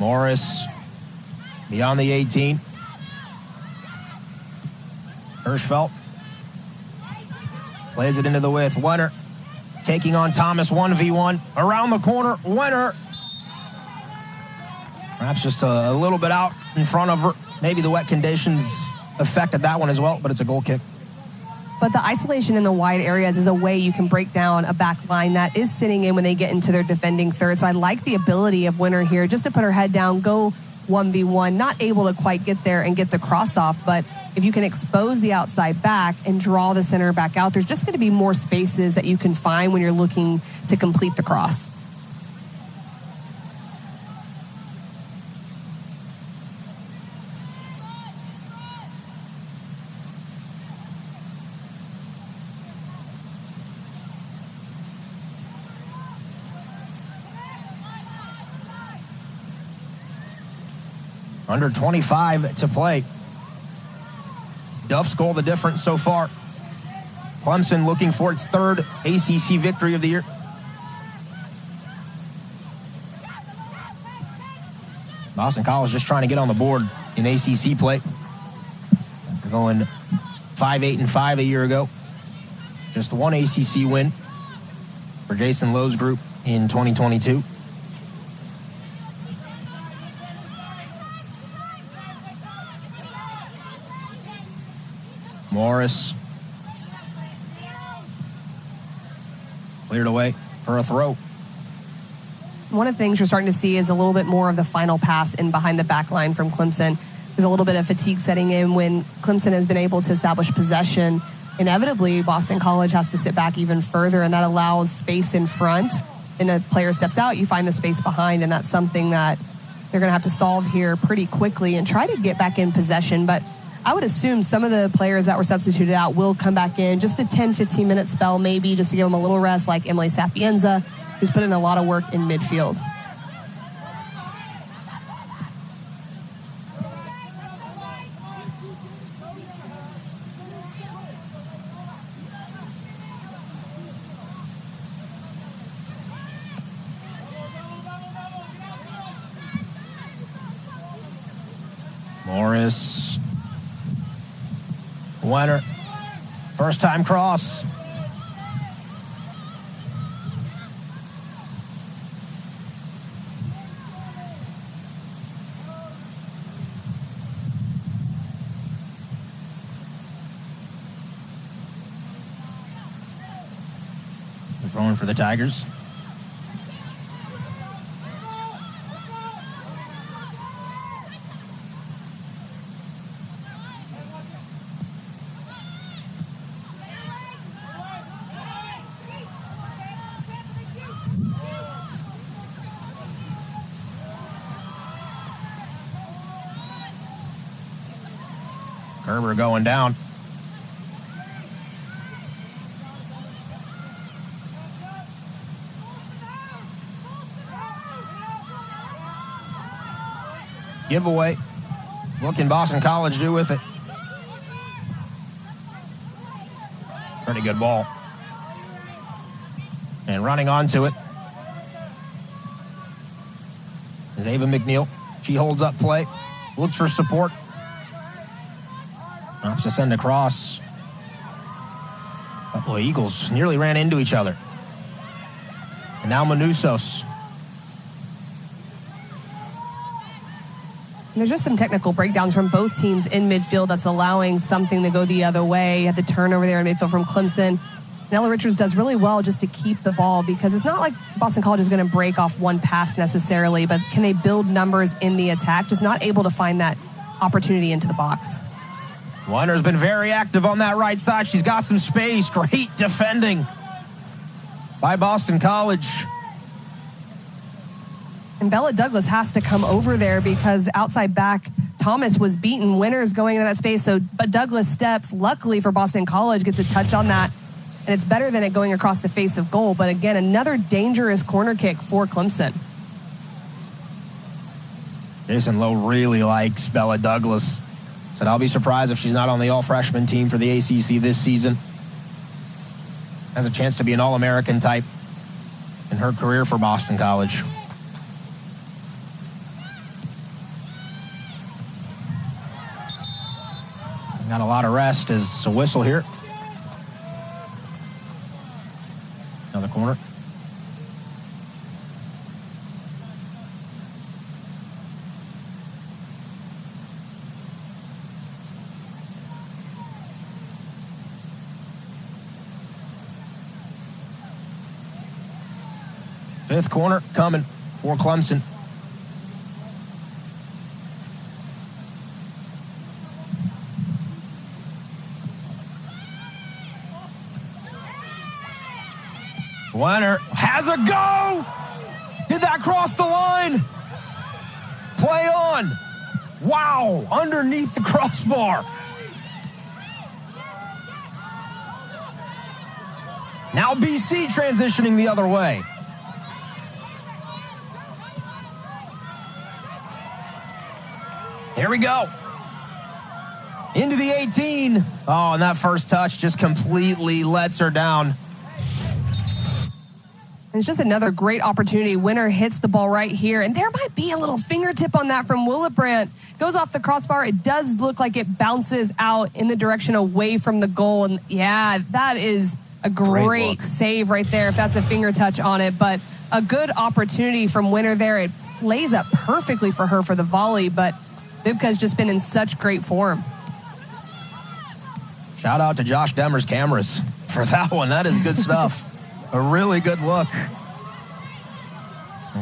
Morris beyond the 18. Hirschfeld plays it into the width. Wenner taking on Thomas 1v1. Around the corner, Wenner. Perhaps just a little bit out in front of her. Maybe the wet conditions affected that one as well, but it's a goal kick. But the isolation in the wide areas is a way you can break down a back line that is sitting in when they get into their defending third. So I like the ability of Wenner here just to put her head down, go 1v1, not able to quite get there and get the cross off. But if you can expose the outside back and draw the center back out, there's just going to be more spaces that you can find when you're looking to complete the cross. Under 25 to play. Duff's goal the difference so far. Clemson looking for its third ACC victory of the year. Boston College just trying to get on the board in ACC play. They're going 5-8-5 a year ago. Just one ACC win for Jason Lowe's group in 2022. Morris cleared away for a throw. One of the things you're starting to see is a little bit more of the final pass in behind the back line from Clemson. There's a little bit of fatigue setting in when Clemson has been able to establish possession. Inevitably, Boston College has to sit back even further, and that allows space in front. And a player steps out, you find the space behind, and that's something that they're going to have to solve here pretty quickly and try to get back in possession. But I would assume some of the players that were substituted out will come back in, just a 10-15 minute spell maybe, just to give them a little rest, like Emily Sapienza, who's put in a lot of work in midfield. Morris. Wenner. First time cross. They're throwing for the Tigers. Kerber going down. Giveaway. What can Boston College do with it? Pretty good ball. And running onto it is Ava McNeil. She holds up play, looks for support. Opts to send across. A couple of Eagles nearly ran into each other. And now Manusos. There's just some technical breakdowns from both teams in midfield that's allowing something to go the other way. You have the turnover there in midfield from Clemson. And Ella Richards does really well just to keep the ball, because it's not like Boston College is going to break off one pass necessarily, but can they build numbers in the attack? Just not able to find that opportunity into the box. Wenner's been very active on that right side. She's got some space. Great defending by Boston College. And Bella Douglas has to come over there because the outside back, Thomas, was beaten. Wenner's going into that space, but Douglas steps. Luckily for Boston College, gets a touch on that. And it's better than it going across the face of goal. But again, another dangerous corner kick for Clemson. Jason Lowe really likes Bella Douglas. Said, I'll be surprised if she's not on the all-freshman team for the ACC this season. Has a chance to be an All-American type in her career for Boston College. Got a lot of rest as a whistle here. Another corner. Fifth corner coming for Clemson. Wenner has a go! Did that cross the line? Play on. Wow, underneath the crossbar. Now BC transitioning the other way. Here we go. Into the 18. Oh, and that first touch just completely lets her down. It's just another great opportunity. Wenner hits the ball right here, and there might be a little fingertip on that from Willebrandt. Goes off the crossbar. It does look like it bounces out in the direction away from the goal, and yeah, that is a great save right there if that's a finger touch on it, but a good opportunity from Wenner there. It lays up perfectly for her for the volley, but Vibka's just been in such great form. Shout out to Josh Demmer's cameras for that one. That is good stuff. A really good look.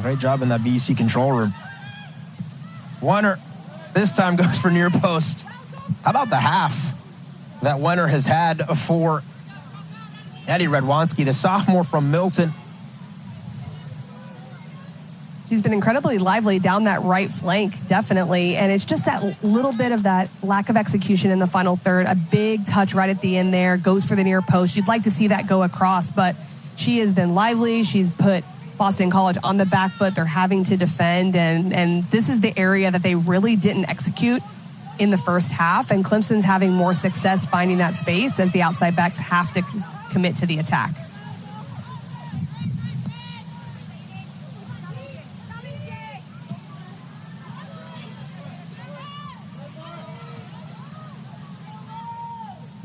Great job in that BC control room. Wenner this time goes for near post. How about the half that Wenner has had for Eddie Redwanski, the sophomore from Milton? She's been incredibly lively down that right flank, definitely. And it's just that little bit of that lack of execution in the final third. A big touch right at the end there, goes for the near post. You'd like to see that go across, but she has been lively. She's put Boston College on the back foot. They're having to defend, and this is the area that they really didn't execute in the first half, and Clemson's having more success finding that space as the outside backs have to commit to the attack.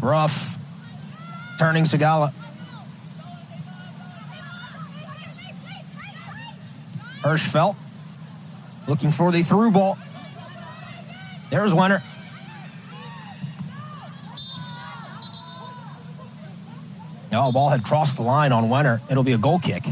Rough, turning Segala. Hirschfeld looking for the through ball. There's Wenner. Oh, ball had crossed the line on Wenner. It'll be a goal kick.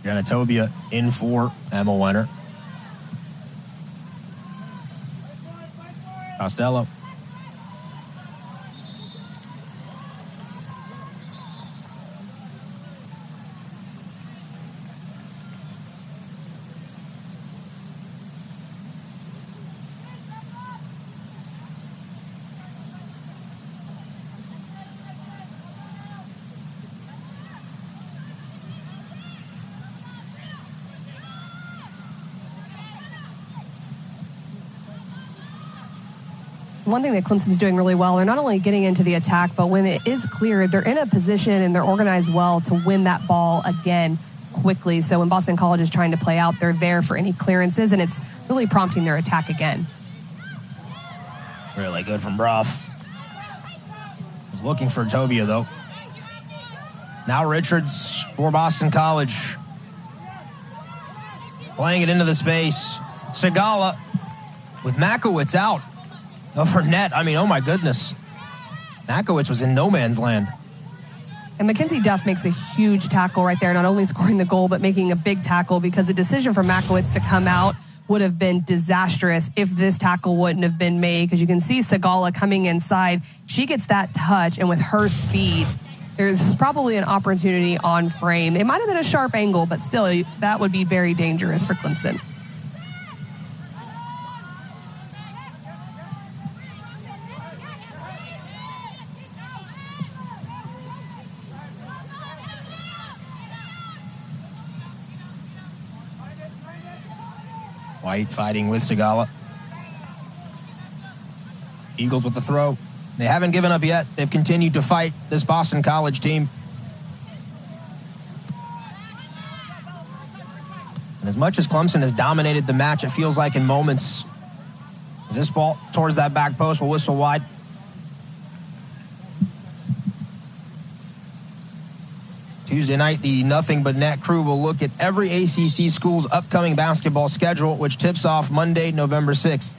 Janatobia in for Emma Wenner. Costello. One thing that Clemson's doing really well, they're not only getting into the attack, but when it is clear, they're in a position and they're organized well to win that ball again quickly. So when Boston College is trying to play out, they're there for any clearances, and it's really prompting their attack again. Really good from Bruff. Was looking for Tobia, though. Now Richards for Boston College. Playing it into the space. Segala with Makowitz out. Over net, I mean, oh my goodness. Makowitz was in no man's land. And Mackenzie Duff makes a huge tackle right there, not only scoring the goal, but making a big tackle, because the decision for Makowitz to come out would have been disastrous if this tackle wouldn't have been made, because you can see Segala coming inside. She gets that touch, and with her speed, there's probably an opportunity on frame. It might have been a sharp angle, but still, that would be very dangerous for Clemson. White fighting with Segala. Eagles with the throw. They haven't given up yet. They've continued to fight this Boston College team. And as much as Clemson has dominated the match, it feels like in moments, as this ball towards that back post will whistle wide. Tuesday night, the Nothing But Net crew will look at every ACC school's upcoming basketball schedule, which tips off Monday, November 6th.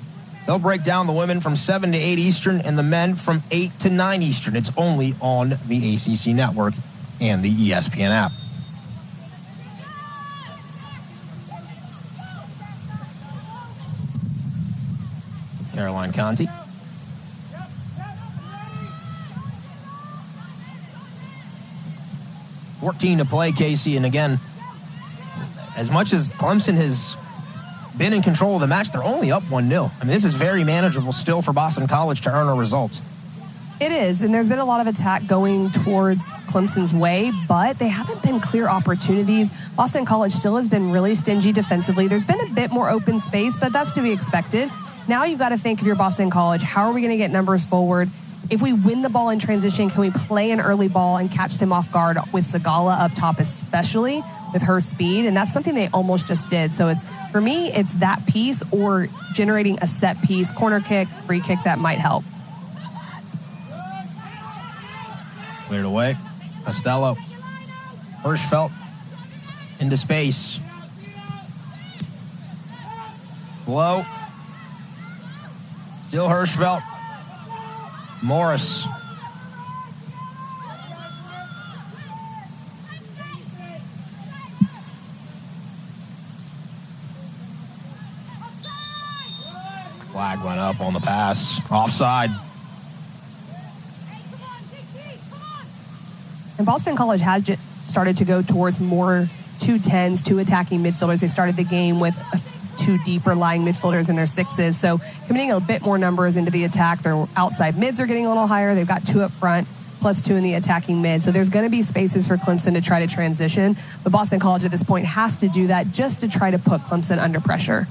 They'll break down the women from 7 to 8 Eastern and the men from 8 to 9 Eastern. It's only on the ACC network and the ESPN app. Caroline Conti. $14 to play, Casey. And again, as much as Clemson has been in control of the match, they're only up 1-0. I mean, this is very manageable still for Boston College to earn a result. It is, and there's been a lot of attack going towards Clemson's way, but they haven't been clear opportunities. Boston College still has been really stingy defensively. There's been a bit more open space, but that's to be expected. Now you've got to think, if you're Boston College, how are we going to get numbers forward? If we win the ball in transition, can we play an early ball and catch them off guard with Segala up top, especially with her speed? And that's something they almost just did. So it's, for me, it's that piece or generating a set piece, corner kick, free kick that might help. Cleared away. Costello. Hirschfeld into space. Low. Still Hirschfeld. Morris. Flag went up on the pass. Offside. And Boston College has just started to go towards more 2-10s, 2 attacking midfielders. They started the game with 2 deeper lying midfielders in their 6s. So committing a bit more numbers into the attack. Their outside mids are getting a little higher. They've got 2 up front, plus 2 in the attacking mid. So there's going to be spaces for Clemson to try to transition. But Boston College at this point has to do that just to try to put Clemson under pressure.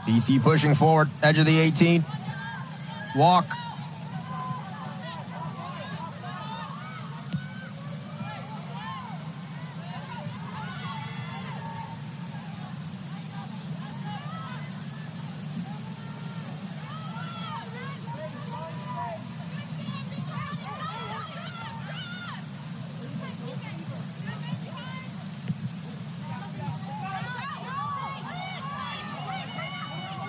BC pushing forward, edge of the 18. Walk.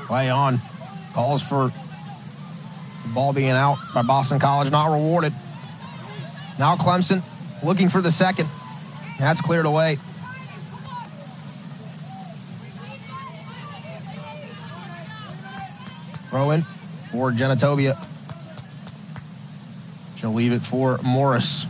Play on. Calls for the ball being out by Boston College, not rewarded. Now Clemson looking for the second. That's cleared away. Throw in for Genitobia. She'll leave it for Morris.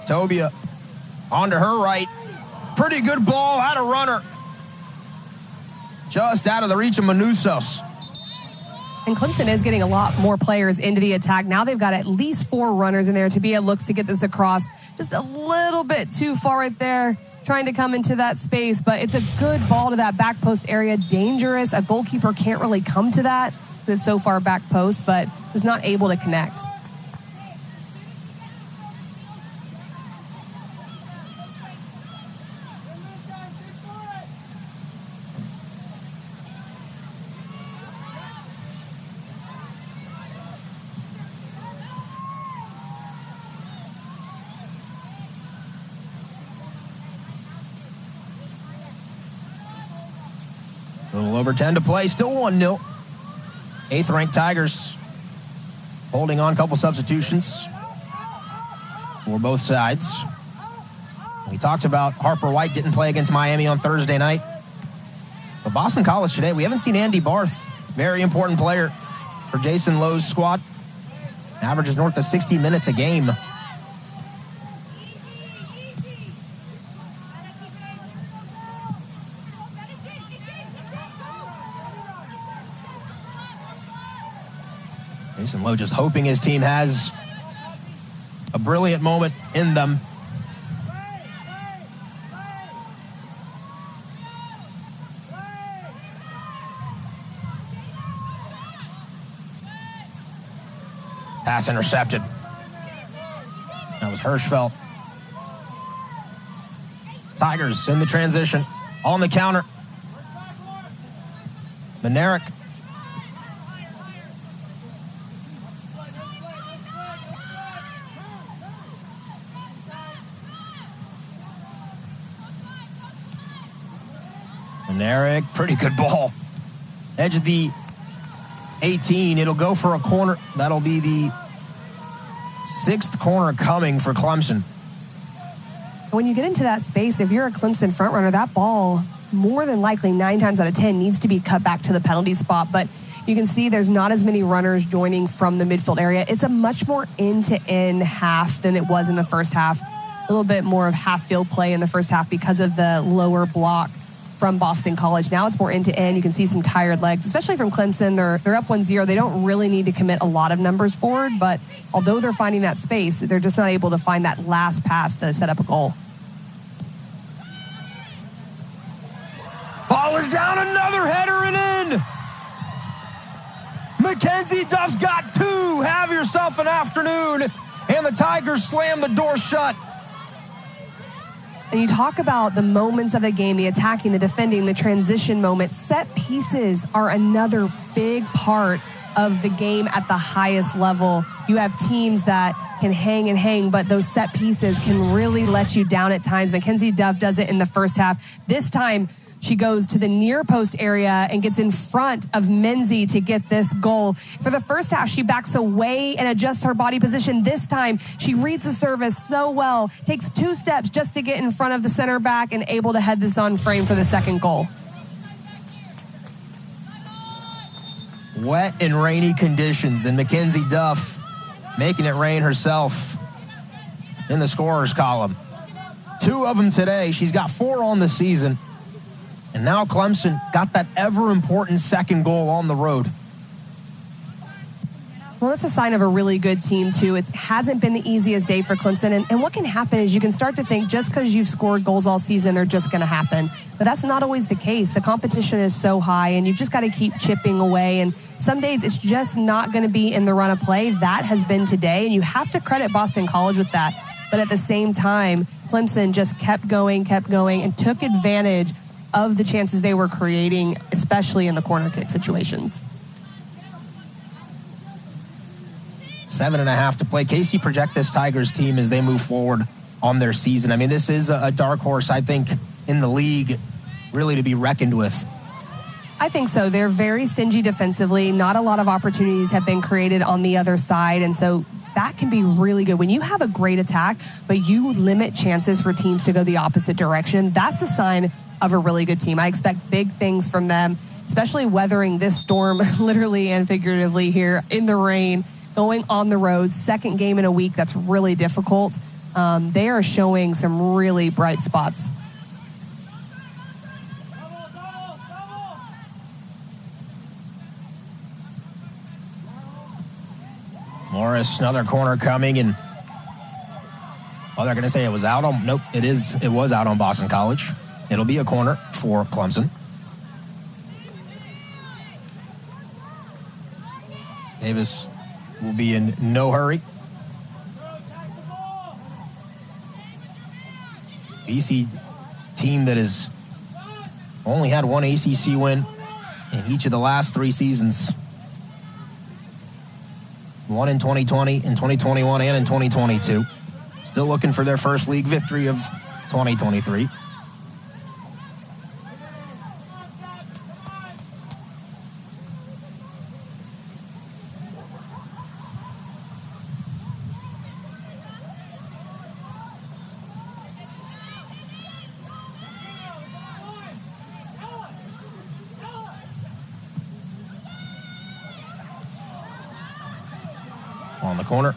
Tobia onto her right. Pretty good ball, had a runner. Just out of the reach of Manusos. And Clemson is getting a lot more players into the attack. Now they've got at least 4 runners in there. Tabia looks to get this across. Just a little bit too far right there, trying to come into that space. But it's a good ball to that back post area. Dangerous. A goalkeeper can't really come to that. It's so far back post, but was not able to connect. A little over 10 to play, still 1-0. 8th-ranked Tigers holding on, a couple substitutions for both sides. We talked about Harper White didn't play against Miami on Thursday night. But Boston College today, we haven't seen Andy Barth, very important player for Jason Lowe's squad. Averages north of 60 minutes a game. Mason Lowe just hoping his team has a brilliant moment in them. Pass intercepted. That was Hirschfeld. Tigers in the transition. On the counter. Manerick. Manerick, pretty good ball. Edge of the 18. It'll go for a corner. That'll be the 6th corner coming for Clemson. When you get into that space, if you're a Clemson front runner, that ball more than likely 9 times out of 10 needs to be cut back to the penalty spot. But you can see there's not as many runners joining from the midfield area. It's a much more end-to-end half than it was in the first half. A little bit more of half-field play in the first half because of the lower block from Boston College. Now it's more end-to-end. You can see some tired legs, especially from Clemson. They're up 1-0. They don't really need to commit a lot of numbers forward, but although they're finding that space, they're just not able to find that last pass to set up a goal. Ball is down, another header and in. Mackenzie Duff's got 2. Have yourself an afternoon. And the Tigers slam the door shut. And you talk about the moments of the game, the attacking, the defending, the transition moments. Set pieces are another big part of the game at the highest level. You have teams that can hang and hang, but those set pieces can really let you down at times. Mackenzie Duff does it in the first half. This time, she goes to the near post area and gets in front of Menzie to get this goal. For the first half, she backs away and adjusts her body position. This time, she reads the service so well, takes 2 steps just to get in front of the center back and able to head this on frame for the second goal. Wet and rainy conditions, and Mackenzie Duff making it rain herself in the scorers column. 2 of them today. She's got 4 on the season. And now Clemson got that ever-important second goal on the road. Well, it's a sign of a really good team, too. It hasn't been the easiest day for Clemson. And what can happen is you can start to think just because you've scored goals all season, they're just going to happen. But that's not always the case. The competition is so high, and you've just got to keep chipping away. And some days it's just not going to be in the run of play. That has been today, and you have to credit Boston College with that. But at the same time, Clemson just kept going, and took advantage of the chances they were creating, especially in the corner kick situations. 7.5 to play. Casey, project this Tigers team as they move forward on their season. I mean, this is a dark horse, I think, in the league, really to be reckoned with. I think so. They're very stingy defensively. Not a lot of opportunities have been created on the other side, and so that can be really good. When you have a great attack, but you limit chances for teams to go the opposite direction, that's a sign of a really good team. I expect big things from them, especially weathering this storm, literally and figuratively here in the rain, going on the road, second game in a week that's really difficult. They are showing some really bright spots. Morris, another corner coming, and they're going to say it was out on. Nope, it was out on Boston College. It'll be a corner for Clemson. Davis will be in no hurry. BC team that has only had 1 ACC win in each of the last 3 seasons. 1 in 2020, in 2021, and in 2022. Still looking for their first league victory of 2023. On the corner.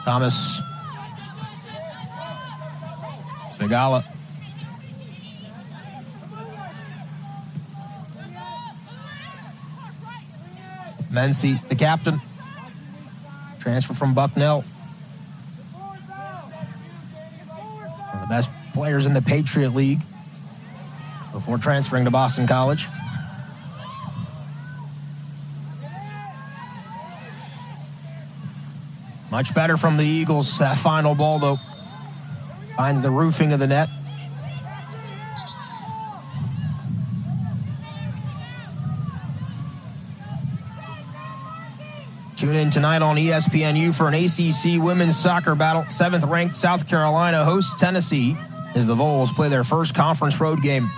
Thomas. Segala. Mency, the captain. Transfer from Bucknell. One of the best players in the Patriot League before transferring to Boston College. Much better from the Eagles. That final ball, though, finds the roofing of the net. Tune in tonight on ESPNU for an ACC women's soccer battle. 7th-ranked South Carolina hosts Tennessee as the Vols play their first conference road game.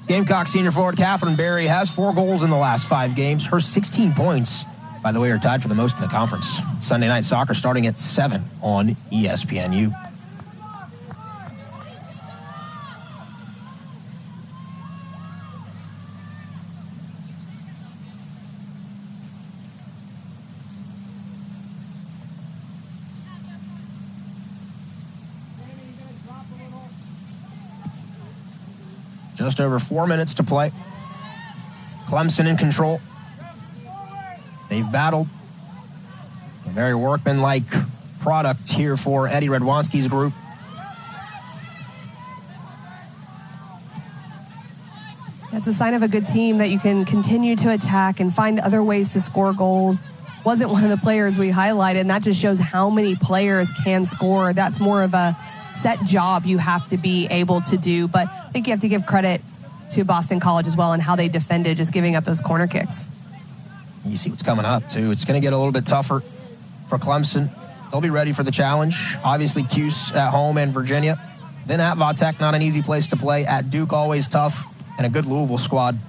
Gamecock senior forward Catherine Berry has 4 goals in the last 5 games. Her 16 points, by the way, are tied for the most in the conference. Sunday night soccer starting at 7 on ESPNU. Just over 4 minutes to play. Clemson in control. They've battled. A very workmanlike product here for Eddie Radwanski's group. That's a sign of a good team that you can continue to attack and find other ways to score goals. Wasn't one of the players we highlighted, and that just shows how many players can score. That's more of a set job you have to be able to do. But I think you have to give credit to Boston College as well and how they defended, just giving up those corner kicks. You see what's coming up, too. It's going to get a little bit tougher for Clemson. They'll be ready for the challenge. Obviously, Cuse at home and Virginia. Then at Vatech, not an easy place to play. At Duke, always tough. And a good Louisville squad.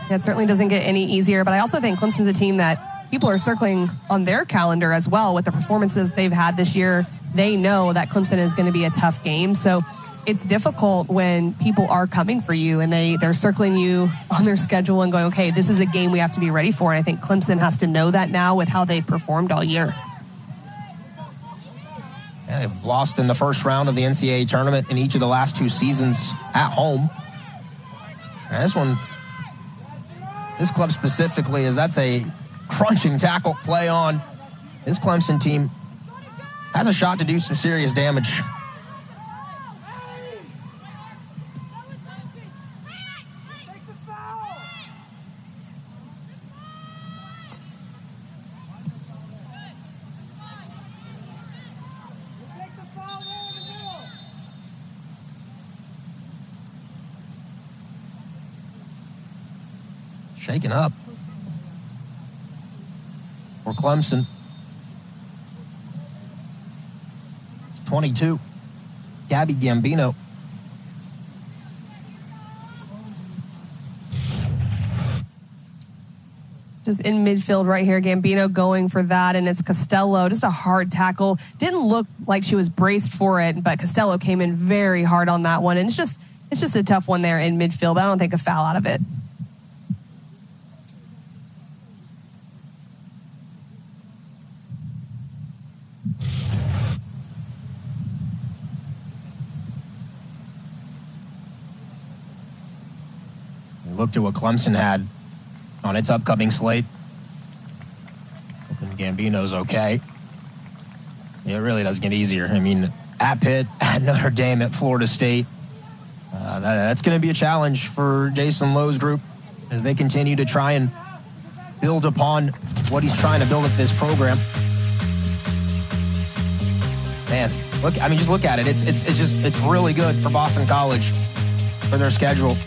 Yeah, it certainly doesn't get any easier. But I also think Clemson's a team that people are circling on their calendar as well with the performances they've had this year. They know that Clemson is going to be a tough game. So it's difficult when people are coming for you and they're circling you on their schedule and going, okay, this is a game we have to be ready for. And I think Clemson has to know that now with how they've performed all year. Yeah, they've lost in the first round of the NCAA tournament in each of the last 2 seasons at home. And this club specifically, that's a crunching tackle play on. This Clemson team has a shot to do some serious damage. Shaken up for Clemson. It's 22. Gabby Gambino. Just in midfield right here, Gambino going for that, and it's Costello. Just a hard tackle. Didn't look like she was braced for it, but Costello came in very hard on that one, and it's just a tough one there in midfield. I don't think a foul out of it. Looked at what Clemson had on its upcoming slate. And Gambino's okay. It really does get easier. I mean, at Pitt, at Notre Dame, at Florida State. That's going to be a challenge for Jason Lowe's group as they continue to try and build upon what he's trying to build at this program. Man, just look at it. It's really good for Boston College for their schedule.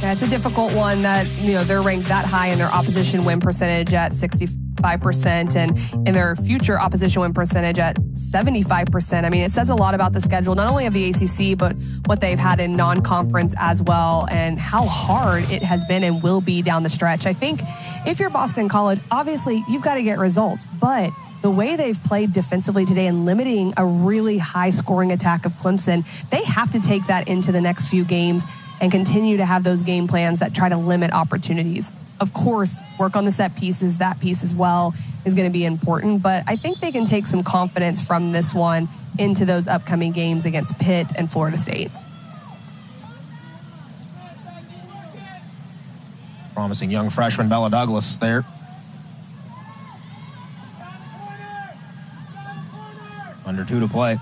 Yeah, it's a difficult one that, they're ranked that high in their opposition win percentage at 65% and in their future opposition win percentage at 75%. I mean, it says a lot about the schedule, not only of the ACC, but what they've had in non-conference as well and how hard it has been and will be down the stretch. I think if you're Boston College, obviously you've got to get results, but the way they've played defensively today and limiting a really high-scoring attack of Clemson, they have to take that into the next few games and continue to have those game plans that try to limit opportunities. Of course, work on the set pieces. That piece as well is going to be important. But I think they can take some confidence from this one into those upcoming games against Pitt and Florida State. Promising young freshman Bella Douglas there. Under 2 to play.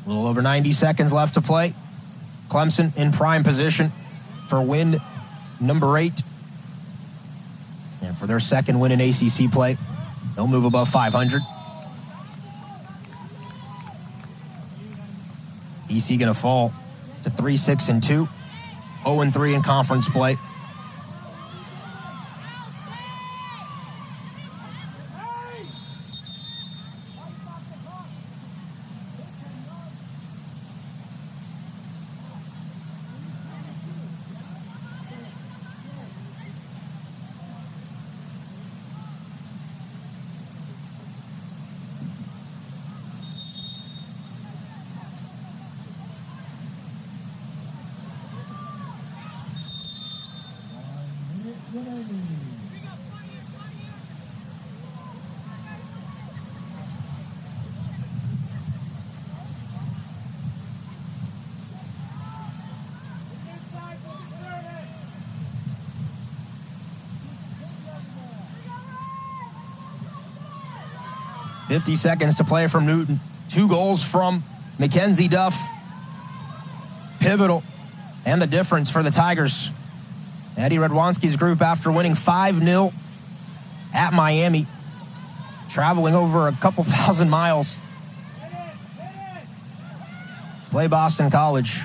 A little over 90 seconds left to play. Clemson in prime position for win number 8. And for their second win in ACC play, they'll move above 500. EC going to fall to 3-6-2, 0-3 in conference play. .50 seconds to play from Newton. 2 goals from Mackenzie Duff. Pivotal. And the difference for the Tigers. Eddie Radwanski's group, after winning 5-0 at Miami, traveling over a couple thousand miles, play Boston College.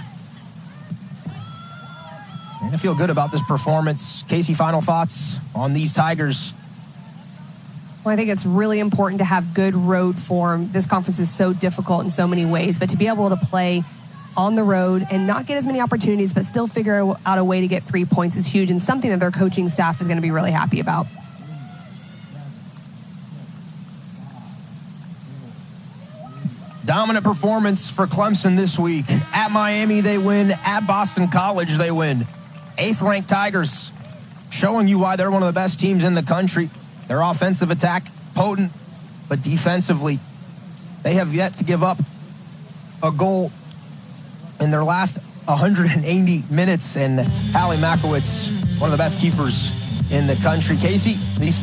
And I feel good about this performance. Casey, final thoughts on these Tigers? Well, I think it's really important to have good road form. This conference is so difficult in so many ways, but to be able to play on the road and not get as many opportunities, but still figure out a way to get 3 points is huge, and something that their coaching staff is going to be really happy about. Dominant performance for Clemson this week. At Miami, they win. At Boston College, they win. 8th-ranked Tigers, showing you why they're one of the best teams in the country. Their offensive attack, potent, but defensively, they have yet to give up a goal in their last 180 minutes. And Hallie Makowitz, one of the best keepers in the country. Casey, these